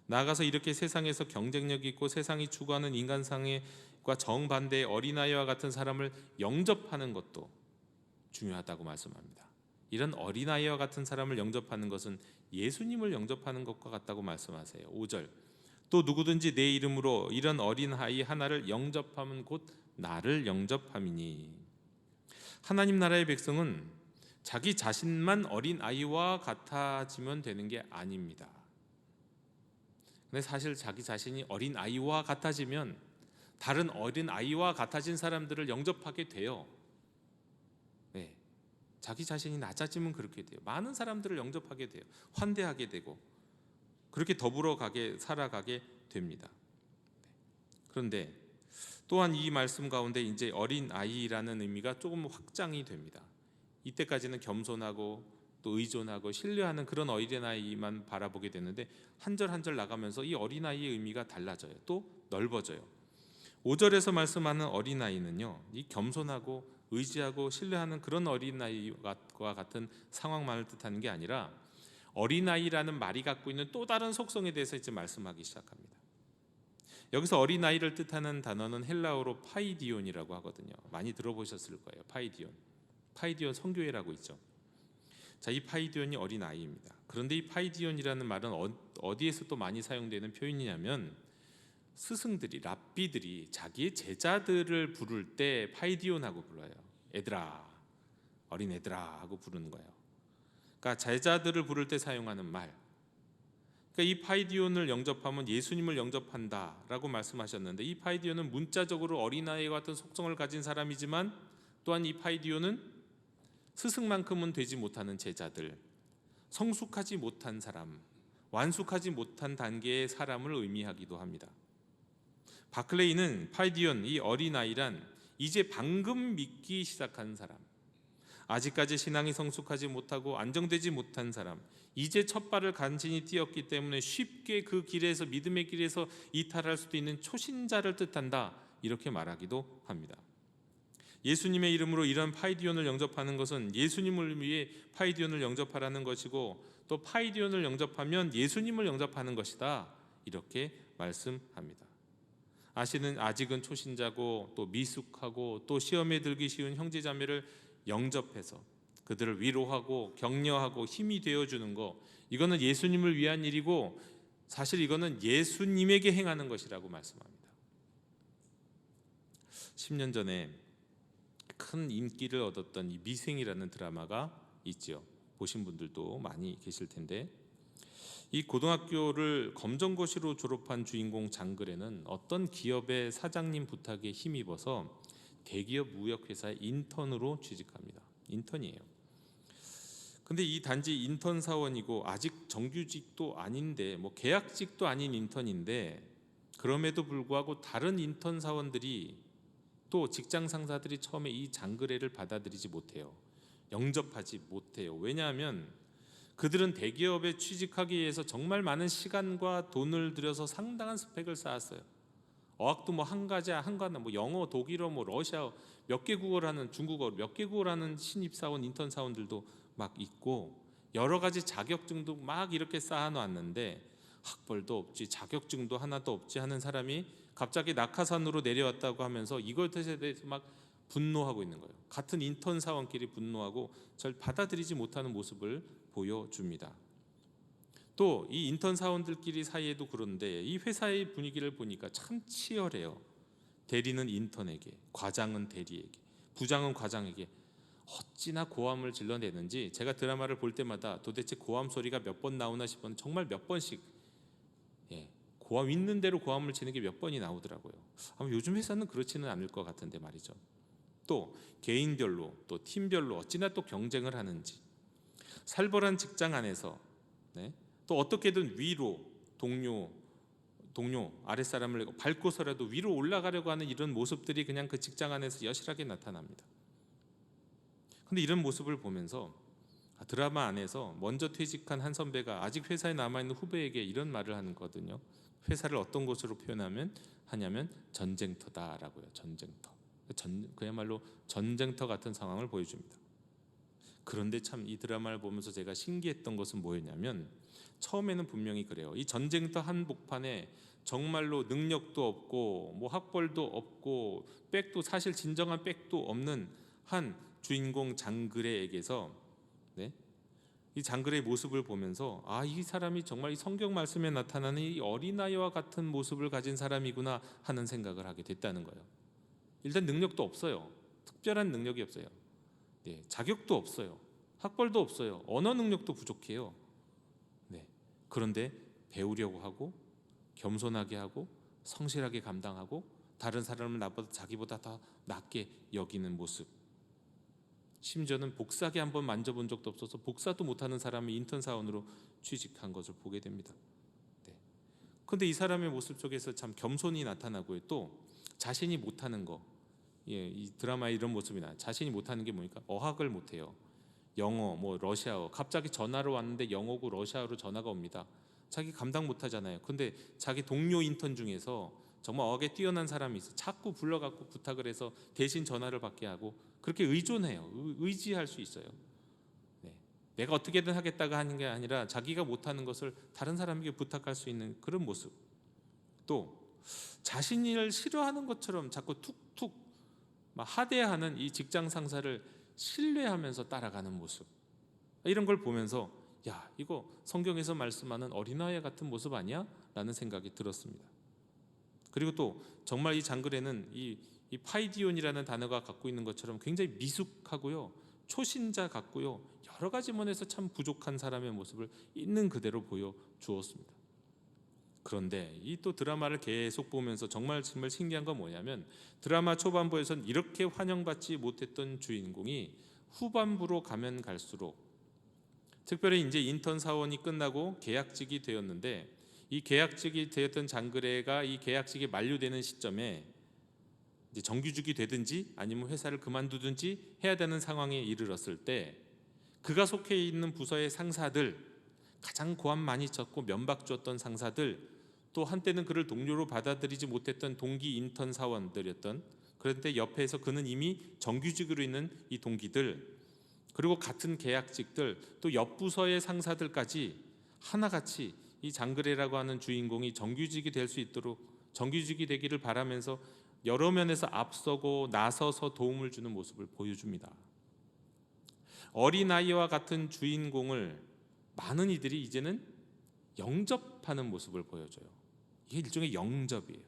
나아가서 이렇게 세상에서 경쟁력 있고 세상이 추구하는 인간상과 정반대의 어린아이와 같은 사람을 영접하는 것도 중요하다고 말씀합니다. 이런 어린아이와 같은 사람을 영접하는 것은 예수님을 영접하는 것과 같다고 말씀하세요. 5절. 또 누구든지 내 이름으로 이런 어린아이 하나를 영접하면 곧 나를 영접함이니. 하나님 나라의 백성은 자기 자신만 어린아이와 같아지면 되는 게 아닙니다. 근데 사실 자기 자신이 어린아이와 같아지면 다른 어린아이와 같아진 사람들을 영접하게 돼요. 네. 자기 자신이 낮아지면 그렇게 돼요. 많은 사람들을 영접하게 돼요. 환대하게 되고 그렇게 더불어 살아가게 됩니다. 그런데 또한 이 말씀 가운데 이제 어린아이라는 의미가 조금 확장이 됩니다. 이때까지는 겸손하고 또 의존하고 신뢰하는 그런 어린아이만 바라보게 되는데 한 절 한 절 나가면서 이 어린아이의 의미가 달라져요. 또 넓어져요. 5절에서 말씀하는 어린아이는요, 이 겸손하고 의지하고 신뢰하는 그런 어린아이와 같은 상황만을 뜻하는 게 아니라 어린아이라는 말이 갖고 있는 또 다른 속성에 대해서 이제 말씀하기 시작합니다. 여기서 어린아이를 뜻하는 단어는 헬라어로 파이디온이라고 하거든요. 많이 들어보셨을 거예요. 파이디온 성교회라고 있죠. 자, 이 파이디온이 어린아이입니다. 그런데 이 파이디온이라는 말은 어디에서 또 많이 사용되는 표현이냐면 스승들이, 랍비들이 자기의 제자들을 부를 때 파이디온하고 불러요. 애들아, 어린 애들아 하고 부르는 거예요. 그러니까 제자들을 부를 때 사용하는 말. 그러니까 이 파이디온을 영접하면 예수님을 영접한다라고 말씀하셨는데, 이 파이디온은 문자적으로 어린아이와 같은 속성을 가진 사람이지만 또한 이 파이디온은 스승만큼은 되지 못하는 제자들, 성숙하지 못한 사람, 완숙하지 못한 단계의 사람을 의미하기도 합니다. 바클레이는 파이디온, 이 어린아이란 이제 방금 믿기 시작한 사람, 아직까지 신앙이 성숙하지 못하고 안정되지 못한 사람, 이제 첫 발을 간신히 띄었기 때문에 쉽게 그 길에서, 믿음의 길에서 이탈할 수도 있는 초신자를 뜻한다, 이렇게 말하기도 합니다. 예수님의 이름으로 이런 파이디온을 영접하는 것은 예수님을 위해 파이디온을 영접하라는 것이고, 또 파이디온을 영접하면 예수님을 영접하는 것이다, 이렇게 말씀합니다. 아직은 초신자고 또 미숙하고 또 시험에 들기 쉬운 형제자매를 영접해서 그들을 위로하고 격려하고 힘이 되어주는 거, 이거는 예수님을 위한 일이고 사실 이거는 예수님에게 행하는 것이라고 말씀합니다. 10년 전에 큰 인기를 얻었던 이 미생이라는 드라마가 있죠. 보신 분들도 많이 계실 텐데, 이 고등학교를 검정고시로 졸업한 주인공 장글에는 어떤 기업의 사장님 부탁에 힘입어서 대기업 무역회사의 인턴으로 취직합니다. 인턴이에요. 근데 이 단지 인턴 사원이고 아직 정규직도 아닌데, 뭐 계약직도 아닌 인턴인데, 그럼에도 불구하고 다른 인턴 사원들이 또 직장 상사들이 처음에 이 장그래를 받아들이지 못해요. 영접하지 못해요. 왜냐하면 그들은 대기업에 취직하기 위해서 정말 많은 시간과 돈을 들여서 상당한 스펙을 쌓았어요. 어학도 뭐 한 가지 뭐 영어, 독일어, 뭐 러시아 몇 개 국어를 하는, 중국어 몇 개 국어를 하는 신입 사원, 인턴 사원들도 막 있고, 여러 가지 자격증도 막 이렇게 쌓아놨는데 학벌도 없지, 자격증도 하나도 없지 하는 사람이 갑자기 낙하산으로 내려왔다고 하면서 이것에 대해서 막 분노하고 있는 거예요. 같은 인턴 사원끼리 분노하고 절 받아들이지 못하는 모습을 보여줍니다. 또 이 인턴 사원들끼리 사이에도 그런데 이 회사의 분위기를 보니까 참 치열해요. 대리는 인턴에게, 과장은 대리에게, 부장은 과장에게 어찌나 고함을 질러내는지 제가 드라마를 볼 때마다 도대체 고함 소리가 몇 번 나오나 싶었는데 정말 몇 번씩, 고함 있는 대로 고함을 치는 게 몇 번이 나오더라고요. 아마 요즘 회사는 그렇지는 않을 것 같은데 말이죠. 또 개인별로 또 팀별로 어찌나 또 경쟁을 하는지, 살벌한 직장 안에서 또 어떻게든 위로 동료 아랫사람을 밟고서라도 위로 올라가려고 하는 이런 모습들이 그냥 그 직장 안에서 여실하게 나타납니다. 근데 이런 모습을 보면서 드라마 안에서 먼저 퇴직한 한 선배가 아직 회사에 남아있는 후배에게 이런 말을 하거든요. 회사를 어떤 곳으로 하냐면 전쟁터다라고요. 전쟁터. 그야말로 전쟁터 같은 상황을 보여줍니다. 그런데 참 이 드라마를 보면서 제가 신기했던 것은 뭐였냐면, 처음에는 분명히 그래요. 이 전쟁터 한복판에 정말로 능력도 없고 뭐 학벌도 없고 백도, 사실 진정한 백도 없는 한 주인공 장그래에게서 이 장글의 모습을 보면서 이 사람이 정말 이 성경 말씀에 나타나는 이 어린아이와 같은 모습을 가진 사람이구나 하는 생각을 하게 됐다는 거예요. 일단 능력도 없어요. 특별한 능력이 없어요. 자격도 없어요. 학벌도 없어요. 언어 능력도 부족해요. 그런데 배우려고 하고 겸손하게 하고 성실하게 감당하고 다른 사람을 자기보다 더 낫게 여기는 모습. 심지어는 복사기 한번 만져본 적도 없어서 복사도 못하는 사람이 인턴 사원으로 취직한 것을 보게 됩니다. 그런데 이 사람의 모습 속에서 참 겸손이 나타나고요. 또 자신이 못하는 거, 이 드라마에 이런 모습이 나요. 자신이 못하는 게 뭐니까 어학을 못해요. 영어, 러시아어. 갑자기 전화로 왔는데 영어고 러시아어로 전화가 옵니다. 자기 감당 못하잖아요. 근데 자기 동료 인턴 중에서 정말 어학에 뛰어난 사람이 있어요. 자꾸 불러갖고 부탁을 해서 대신 전화를 받게 하고 그렇게 의존해요. 의지할 수 있어요. 내가 어떻게든 하겠다가 하는 게 아니라 자기가 못하는 것을 다른 사람에게 부탁할 수 있는 그런 모습. 또 자신을 싫어하는 것처럼 자꾸 툭툭 막 하대하는 이 직장 상사를 신뢰하면서 따라가는 모습. 이런 걸 보면서 이거 성경에서 말씀하는 어린아이 같은 모습 아니야? 라는 생각이 들었습니다. 그리고 또 정말 이 장글에는 이 파이디온이라는 단어가 갖고 있는 것처럼 굉장히 미숙하고요, 초신자 같고요, 여러 가지 면에서 참 부족한 사람의 모습을 있는 그대로 보여주었습니다. 그런데 이 또 드라마를 계속 보면서 정말 신기한 건 뭐냐면, 드라마 초반부에선 이렇게 환영받지 못했던 주인공이 후반부로 가면 갈수록, 특별히 이제 인턴 사원이 끝나고 계약직이 되었는데, 이 계약직이 되었던 장그레가 이 계약직이 만료되는 시점에 이제 정규직이 되든지 아니면 회사를 그만두든지 해야 되는 상황에 이르렀을 때, 그가 속해 있는 부서의 상사들, 가장 고함 많이 쳤고 면박 줬던 상사들, 또 한때는 그를 동료로 받아들이지 못했던 동기 인턴 사원들이었던, 그런데 옆에서 그는 이미 정규직으로 있는 이 동기들, 그리고 같은 계약직들, 또 옆 부서의 상사들까지 하나같이 이 장그레라고 하는 주인공이 정규직이 될 수 있도록, 정규직이 되기를 바라면서 여러 면에서 앞서고 나서서 도움을 주는 모습을 보여줍니다. 어린아이와 같은 주인공을 많은 이들이 이제는 영접하는 모습을 보여줘요. 이게 일종의 영접이에요.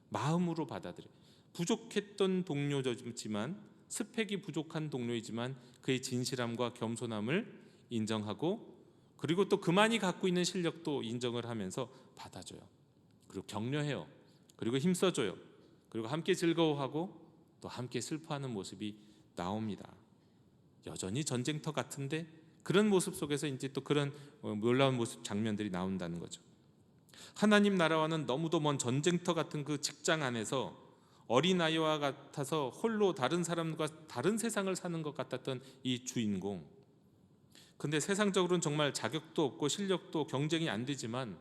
마음으로 받아들여요. 부족했던 동료지만, 스펙이 부족한 동료이지만 그의 진실함과 겸손함을 인정하고, 그리고 또 그만이 갖고 있는 실력도 인정을 하면서 받아줘요. 그리고 격려해요. 그리고 힘써줘요. 그리고 함께 즐거워하고 또 함께 슬퍼하는 모습이 나옵니다. 여전히 전쟁터 같은데 그런 모습 속에서 이제 또 그런 놀라운 모습, 장면들이 나온다는 거죠. 하나님 나라와는 너무도 먼 전쟁터 같은 그 직장 안에서 어린아이와 같아서 홀로 다른 사람과 다른 세상을 사는 것 같았던 이 주인공, 근데 세상적으로는 정말 자격도 없고 실력도 경쟁이 안 되지만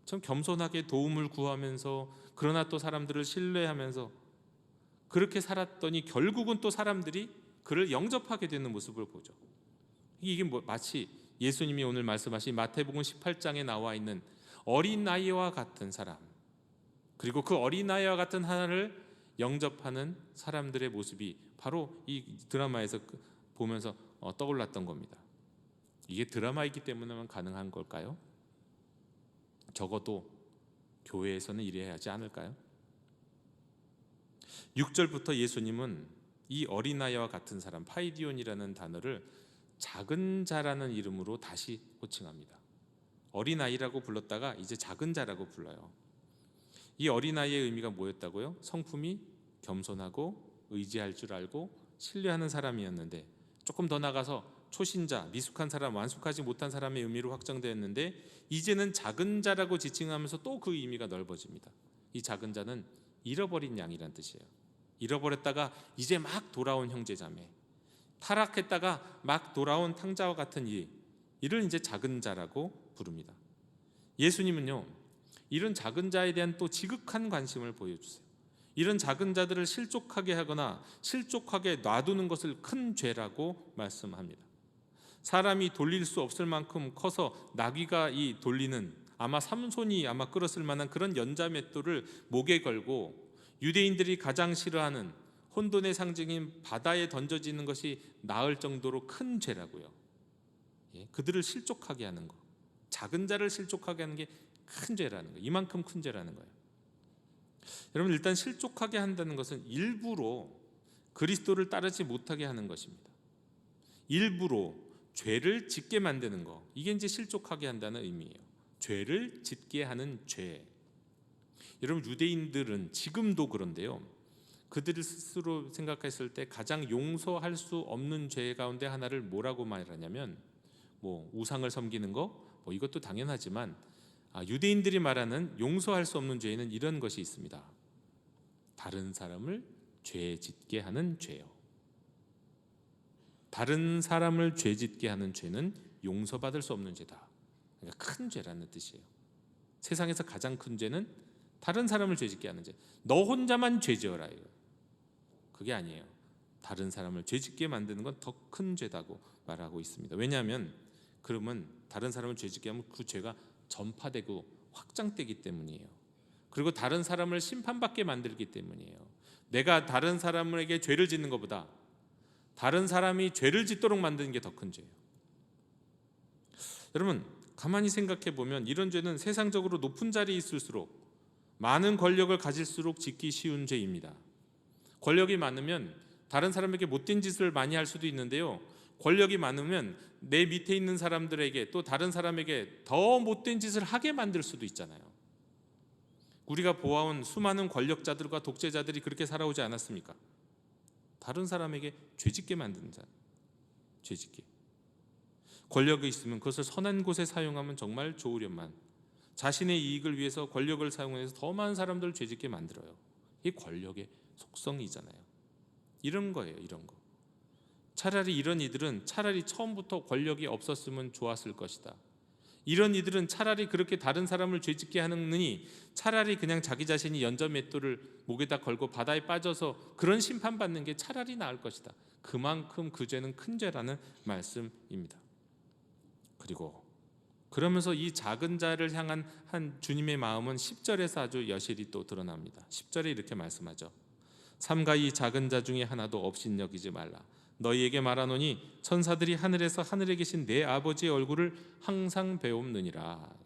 참 겸손하게 도움을 구하면서, 그러나 또 사람들을 신뢰하면서 그렇게 살았더니 결국은 또 사람들이 그를 영접하게 되는 모습을 보죠. 이게 마치 예수님이 오늘 말씀하신 마태복음 18장에 나와 있는 어린아이와 같은 사람, 그리고 그 어린아이와 같은 하나를 영접하는 사람들의 모습이 바로 이 드라마에서 보면서 떠올랐던 겁니다. 이게 드라마이기 때문에 가능한 걸까요? 적어도 교회에서는 이래야 하지 않을까요? 6절부터 예수님은 이 어린아이와 같은 사람, 파이디온이라는 단어를 작은 자라는 이름으로 다시 호칭합니다. 어린아이라고 불렀다가 이제 작은 자라고 불러요. 이 어린아이의 의미가 뭐였다고요? 성품이 겸손하고 의지할 줄 알고 신뢰하는 사람이었는데, 조금 더 나가서 초신자, 미숙한 사람, 완숙하지 못한 사람의 의미로 확정되었는데, 이제는 작은 자라고 지칭하면서 또 그 의미가 넓어집니다. 이 작은 자는 잃어버린 양이란 뜻이에요. 잃어버렸다가 이제 막 돌아온 형제자매, 타락했다가 막 돌아온 탕자와 같은 이를 이제 작은 자라고 부릅니다. 예수님은요, 이런 작은 자에 대한 또 지극한 관심을 보여주세요. 이런 작은 자들을 실족하게 하거나 실족하게 놔두는 것을 큰 죄라고 말씀합니다. 사람이 돌릴 수 없을 만큼 커서 나귀가 돌리는, 아마 삼손이 끌었을 만한 그런 연자맷돌을 목에 걸고 유대인들이 가장 싫어하는 혼돈의 상징인 바다에 던져지는 것이 나을 정도로 큰 죄라고요. 그들을 실족하게 하는 거, 작은 자를 실족하게 하는 게 큰 죄라는 거예요. 이만큼 큰 죄라는 거예요. 여러분, 일단 실족하게 한다는 것은 일부러 그리스도를 따르지 못하게 하는 것입니다. 일부러 죄를 짓게 만드는 거, 이게 이제 실족하게 한다는 의미예요. 죄를 짓게 하는 죄. 여러분, 유대인들은 지금도 그런데요, 그들을 스스로 생각했을 때 가장 용서할 수 없는 죄 가운데 하나를 뭐라고 말하냐면, 우상을 섬기는 거, 이것도 당연하지만 유대인들이 말하는 용서할 수 없는 죄에는 이런 것이 있습니다. 다른 사람을 죄 짓게 하는 죄요. 다른 사람을 죄 짓게 하는 죄는 용서받을 수 없는 죄다. 그러니까 큰 죄라는 뜻이에요. 세상에서 가장 큰 죄는 다른 사람을 죄 짓게 하는 죄. 너 혼자만 죄 지어라, 이거. 그게 아니에요. 다른 사람을 죄 짓게 만드는 건 더 큰 죄다고 말하고 있습니다. 왜냐하면 그러면 다른 사람을 죄 짓게 하면 그 죄가 전파되고 확장되기 때문이에요. 그리고 다른 사람을 심판받게 만들기 때문이에요. 내가 다른 사람에게 죄를 짓는 것보다 다른 사람이 죄를 짓도록 만드는 게 더 큰 죄예요. 여러분, 가만히 생각해 보면 이런 죄는 세상적으로 높은 자리에 있을수록, 많은 권력을 가질수록 짓기 쉬운 죄입니다. 권력이 많으면 다른 사람에게 못된 짓을 많이 할 수도 있는데요, 권력이 많으면 내 밑에 있는 사람들에게, 또 다른 사람에게 더 못된 짓을 하게 만들 수도 있잖아요. 우리가 보아온 수많은 권력자들과 독재자들이 그렇게 살아오지 않았습니까? 다른 사람에게 죄짓게 만드는 자, 죄짓게. 권력이 있으면 그것을 선한 곳에 사용하면 정말 좋으련만 자신의 이익을 위해서 권력을 사용해서 더 많은 사람들을 죄짓게 만들어요. 이게 권력의 속성이잖아요. 이런 거예요, 이런 거. 차라리 이런 이들은 차라리 처음부터 권력이 없었으면 좋았을 것이다. 이런 이들은 차라리 그렇게 다른 사람을 죄짓게 하느니 차라리 그냥 자기 자신이 연자맷돌을 목에다 걸고 바다에 빠져서 그런 심판받는 게 차라리 나을 것이다. 그만큼 그 죄는 큰 죄라는 말씀입니다. 그리고 그러면서 이 작은 자를 향한 한 주님의 마음은 10절에서 아주 여실히 또 드러납니다. 10절에 이렇게 말씀하죠. 삼가 이 작은 자 중에 하나도 업신여기지 말라. 너희에게 말하노니 천사들이 하늘에서 하늘에 계신 내 아버지의 얼굴을 항상 배옵느니라.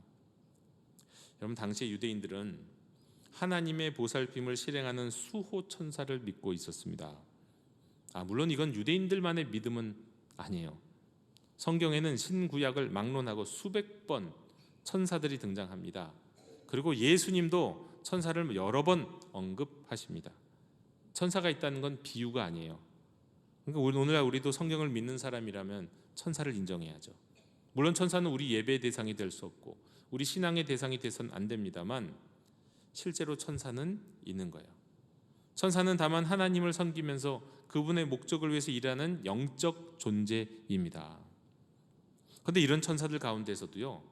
여러분, 당시 유대인들은 하나님의 보살핌을 실행하는 수호 천사를 믿고 있었습니다. 물론 이건 유대인들만의 믿음은 아니에요. 성경에는 신구약을 막론하고 수백 번 천사들이 등장합니다. 그리고 예수님도 천사를 여러 번 언급하십니다. 천사가 있다는 건 비유가 아니에요. 그러니까 오늘날 우리도 성경을 믿는 사람이라면 천사를 인정해야죠. 물론 천사는 우리 예배의 대상이 될 수 없고 우리 신앙의 대상이 돼서는 안 됩니다만 실제로 천사는 있는 거예요. 천사는 다만 하나님을 섬기면서 그분의 목적을 위해서 일하는 영적 존재입니다. 그런데 이런 천사들 가운데서도요,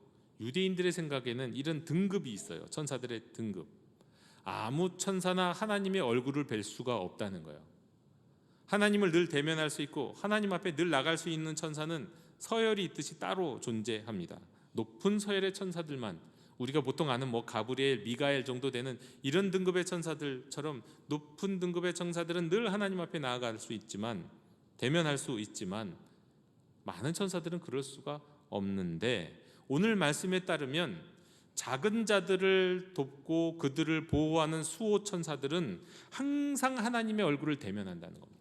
유대인들의 생각에는 이런 등급이 있어요. 천사들의 등급. 아무 천사나 하나님의 얼굴을 뵐 수가 없다는 거예요. 하나님을 늘 대면할 수 있고 하나님 앞에 늘 나갈 수 있는 천사는 서열이 있듯이 따로 존재합니다. 높은 서열의 천사들만, 우리가 보통 아는 가브리엘, 미가엘 정도 되는 이런 등급의 천사들처럼 높은 등급의 천사들은 늘 하나님 앞에 나아갈 수 있지만, 대면할 수 있지만 많은 천사들은 그럴 수가 없는데, 오늘 말씀에 따르면 작은 자들을 돕고 그들을 보호하는 수호 천사들은 항상 하나님의 얼굴을 대면한다는 겁니다.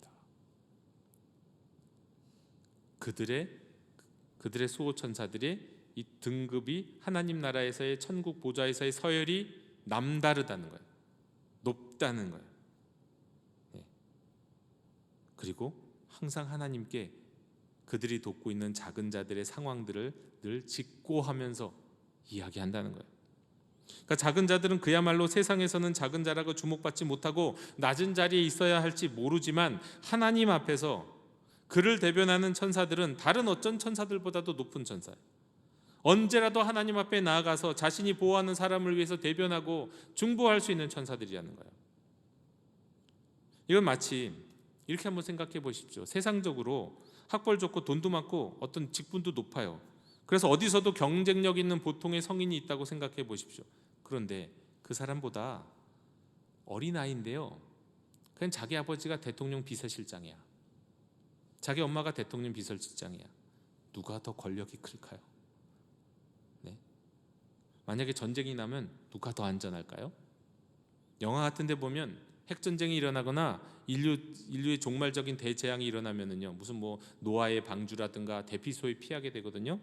그들의 수호 천사들의 이 등급이 하나님 나라에서의 천국 보좌에서의 서열이 남다르다는 거예요. 높다는 거예요. 그리고 항상 하나님께 그들이 돕고 있는 작은 자들의 상황들을 늘 직고하면서 이야기한다는 거예요. 그러니까 작은 자들은 그야말로 세상에서는 작은 자라고 주목받지 못하고 낮은 자리에 있어야 할지 모르지만 하나님 앞에서 그를 대변하는 천사들은 다른 어떤 천사들보다도 높은 천사예요. 언제라도 하나님 앞에 나아가서 자신이 보호하는 사람을 위해서 대변하고 중보할 수 있는 천사들이라는 거예요. 이건 마치 이렇게 한번 생각해 보십시오. 세상적으로 학벌 좋고 돈도 많고 어떤 직분도 높아요. 그래서 어디서도 경쟁력 있는 보통의 성인이 있다고 생각해 보십시오. 그런데 그 사람보다 어린아이인데요, 그냥 자기 아버지가 대통령 비서실장이야. 자기 엄마가 대통령 비서실장이야. 누가 더 권력이 클까요? 네. 만약에 전쟁이 나면 누가 더 안전할까요? 영화 같은 데 보면 핵전쟁이 일어나거나 인류의 종말적인 대재앙이 일어나면은요, 무슨 뭐 노아의 방주라든가 대피소에 피하게 되거든요.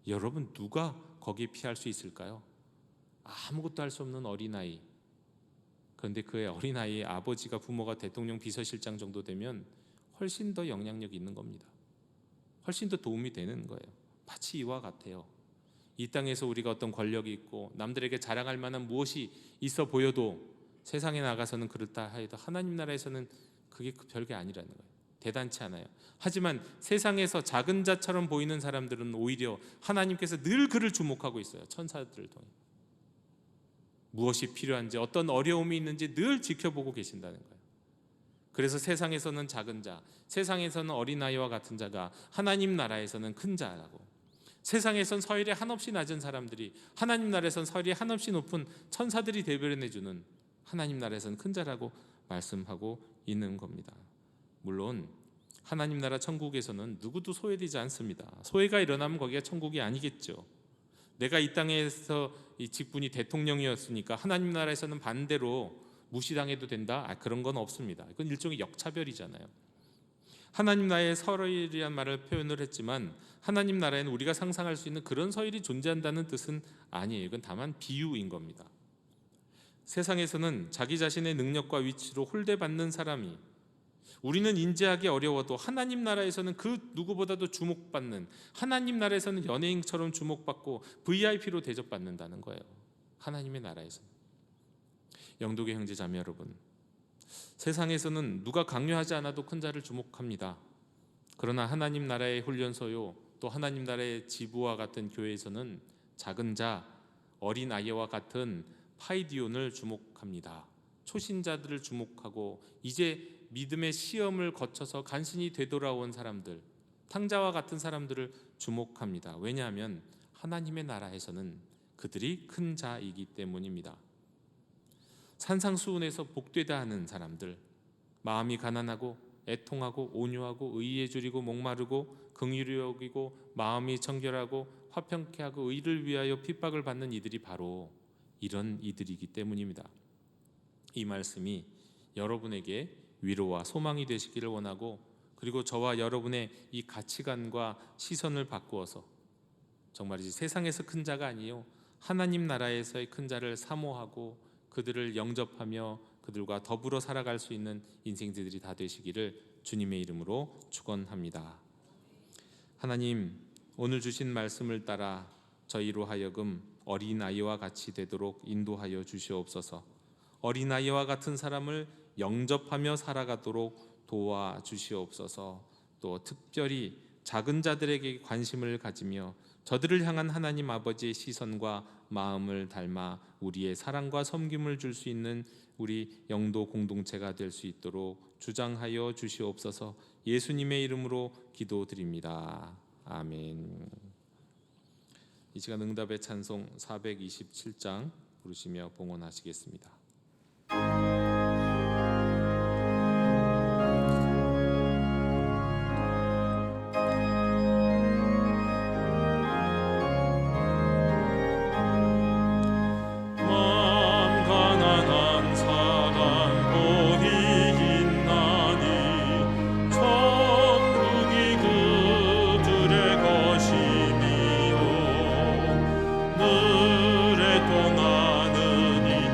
여러분, 누가 거기에 피할 수 있을까요? 아무것도 할 수 없는 어린아이. 그런데 그의 어린아이의 아버지가, 부모가 대통령 비서실장 정도 되면 훨씬 더 영향력이 있는 겁니다. 훨씬 더 도움이 되는 거예요. 마치 이와 같아요. 이 땅에서 우리가 어떤 권력이 있고 남들에게 자랑할 만한 무엇이 있어 보여도 세상에 나가서는 그렇다 해도 하나님 나라에서는 그게 별게 아니라는 거예요. 대단치 않아요. 하지만 세상에서 작은 자처럼 보이는 사람들은 오히려 하나님께서 늘 그를 주목하고 있어요. 천사들을 통해. 무엇이 필요한지, 어떤 어려움이 있는지 늘 지켜보고 계신다는 거예요. 그래서 세상에서는 작은 자, 세상에서는 어린아이와 같은 자가 하나님 나라에서는 큰 자라고, 세상에선 서열이 한없이 낮은 사람들이 하나님 나라에선 서열이 한없이 높은 천사들이 대변해주는 하나님 나라에서는 큰 자라고 말씀하고 있는 겁니다. 물론 하나님 나라 천국에서는 누구도 소외되지 않습니다. 소외가 일어나면 거기가 천국이 아니겠죠. 내가 이 땅에서 이 직분이 대통령이었으니까 하나님 나라에서는 반대로 무시당해도 된다? 그런 건 없습니다. 이건 일종의 역차별이잖아요. 하나님 나라의 서열이란 말을 표현을 했지만 하나님 나라에는 우리가 상상할 수 있는 그런 서열이 존재한다는 뜻은 아니에요. 이건 다만 비유인 겁니다. 세상에서는 자기 자신의 능력과 위치로 홀대받는 사람이, 우리는 인지하기 어려워도 하나님 나라에서는 그 누구보다도 주목받는, 하나님 나라에서는 연예인처럼 주목받고 VIP로 대접받는다는 거예요. 하나님의 나라에서는. 영도계 형제 자매 여러분, 세상에서는 누가 강요하지 않아도 큰 자를 주목합니다. 그러나 하나님 나라의 훈련소요, 또 하나님 나라의 지부와 같은 교회에서는 작은 자, 어린 아이와 같은 파이디온을 주목합니다. 초신자들을 주목하고 이제 믿음의 시험을 거쳐서 간신히 되돌아온 사람들, 탕자와 같은 사람들을 주목합니다. 왜냐하면 하나님의 나라에서는 그들이 큰 자이기 때문입니다. 산상수훈에서 복되다 하는 사람들, 마음이 가난하고 애통하고 온유하고 의에 줄이고 목마르고 긍휼히 여기고 마음이 청결하고 화평케 하고 의를 위하여 핍박을 받는 이들이 바로 이런 이들이기 때문입니다. 이 말씀이 여러분에게 위로와 소망이 되시기를 원하고, 그리고 저와 여러분의 이 가치관과 시선을 바꾸어서 정말이지 세상에서 큰 자가 아니요 하나님 나라에서의 큰 자를 사모하고 그들을 영접하며 그들과 더불어 살아갈 수 있는 인생들이 다 되시기를 주님의 이름으로 축원합니다. 하나님, 오늘 주신 말씀을 따라 저희로 하여금 어린아이와 같이 되도록 인도하여 주시옵소서. 어린아이와 같은 사람을 영접하며 살아가도록 도와주시옵소서. 또 특별히 작은 자들에게 관심을 가지며 저들을 향한 하나님 아버지의 시선과 마음을 닮아 우리의 사랑과 섬김을 줄 수 있는 우리 영도 공동체가 될 수 있도록 주장하여 주시옵소서. 예수님의 이름으로 기도드립니다. 아멘. 이 시간 응답의 찬송 427장 부르시며 봉헌하시겠습니다. 늘에 동하느니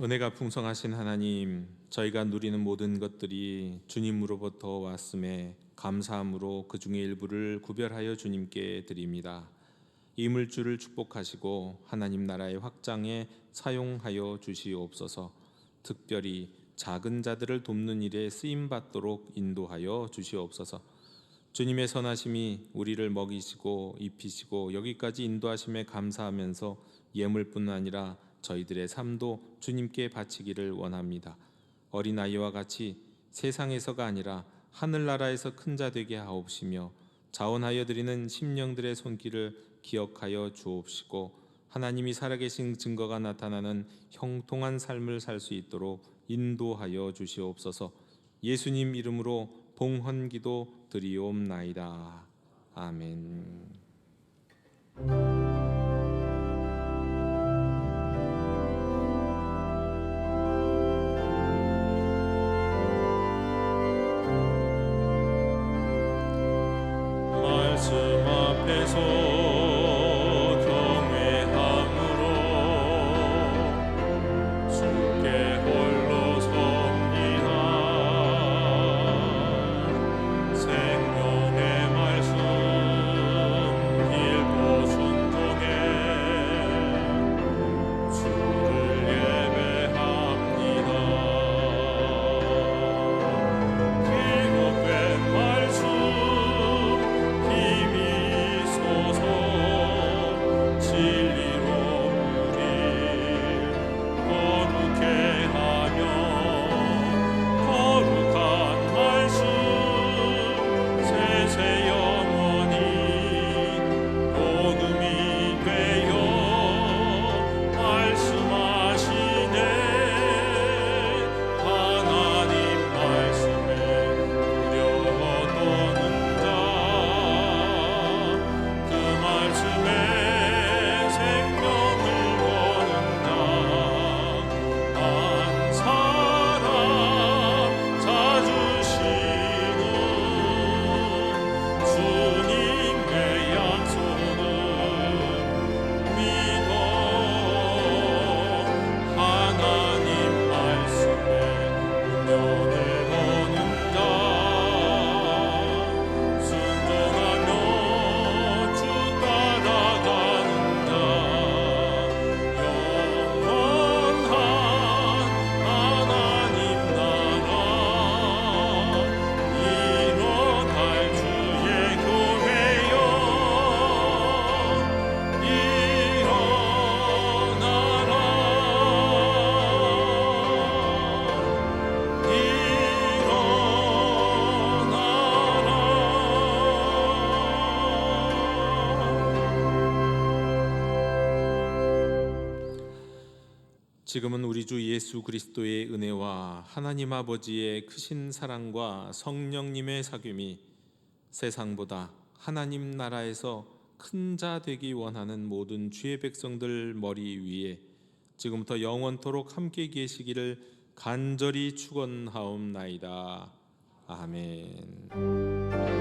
은혜가 풍성하신 하나님, 저희가 누리는 모든 것들이 주님으로부터 왔음에 감사함으로 그 중에 일부를 구별하여 주님께 드립니다. 이 물주를 축복하시고 하나님 나라의 확장에 사용하여 주시옵소서. 특별히 작은 자들을 돕는 일에 쓰임받도록 인도하여 주시옵소서. 주님의 선하심이 우리를 먹이시고 입히시고 여기까지 인도하심에 감사하면서 예물뿐 아니라 저희들의 삶도 주님께 바치기를 원합니다. 어린아이와 같이 세상에서가 아니라 하늘나라에서 큰 자 되게 하옵시며 자원하여 드리는 심령들의 손길을 기억하여 주옵시고 하나님이 살아계신 증거가 나타나는 형통한 삶을 살 수 있도록 인도하여 주시옵소서. 예수님 이름으로 봉헌기도 드리옵나이다. 아멘. 말씀 앞에서 지금은 우리 주 예수 그리스도의 은혜와 하나님 아버지의 크신 사랑과 성령님의 사귐이 세상보다 하나님 나라에서 큰 자 되기 원하는 모든 주의 백성들 머리 위에 지금부터 영원토록 함께 계시기를 간절히 축원하옵나이다. 아멘.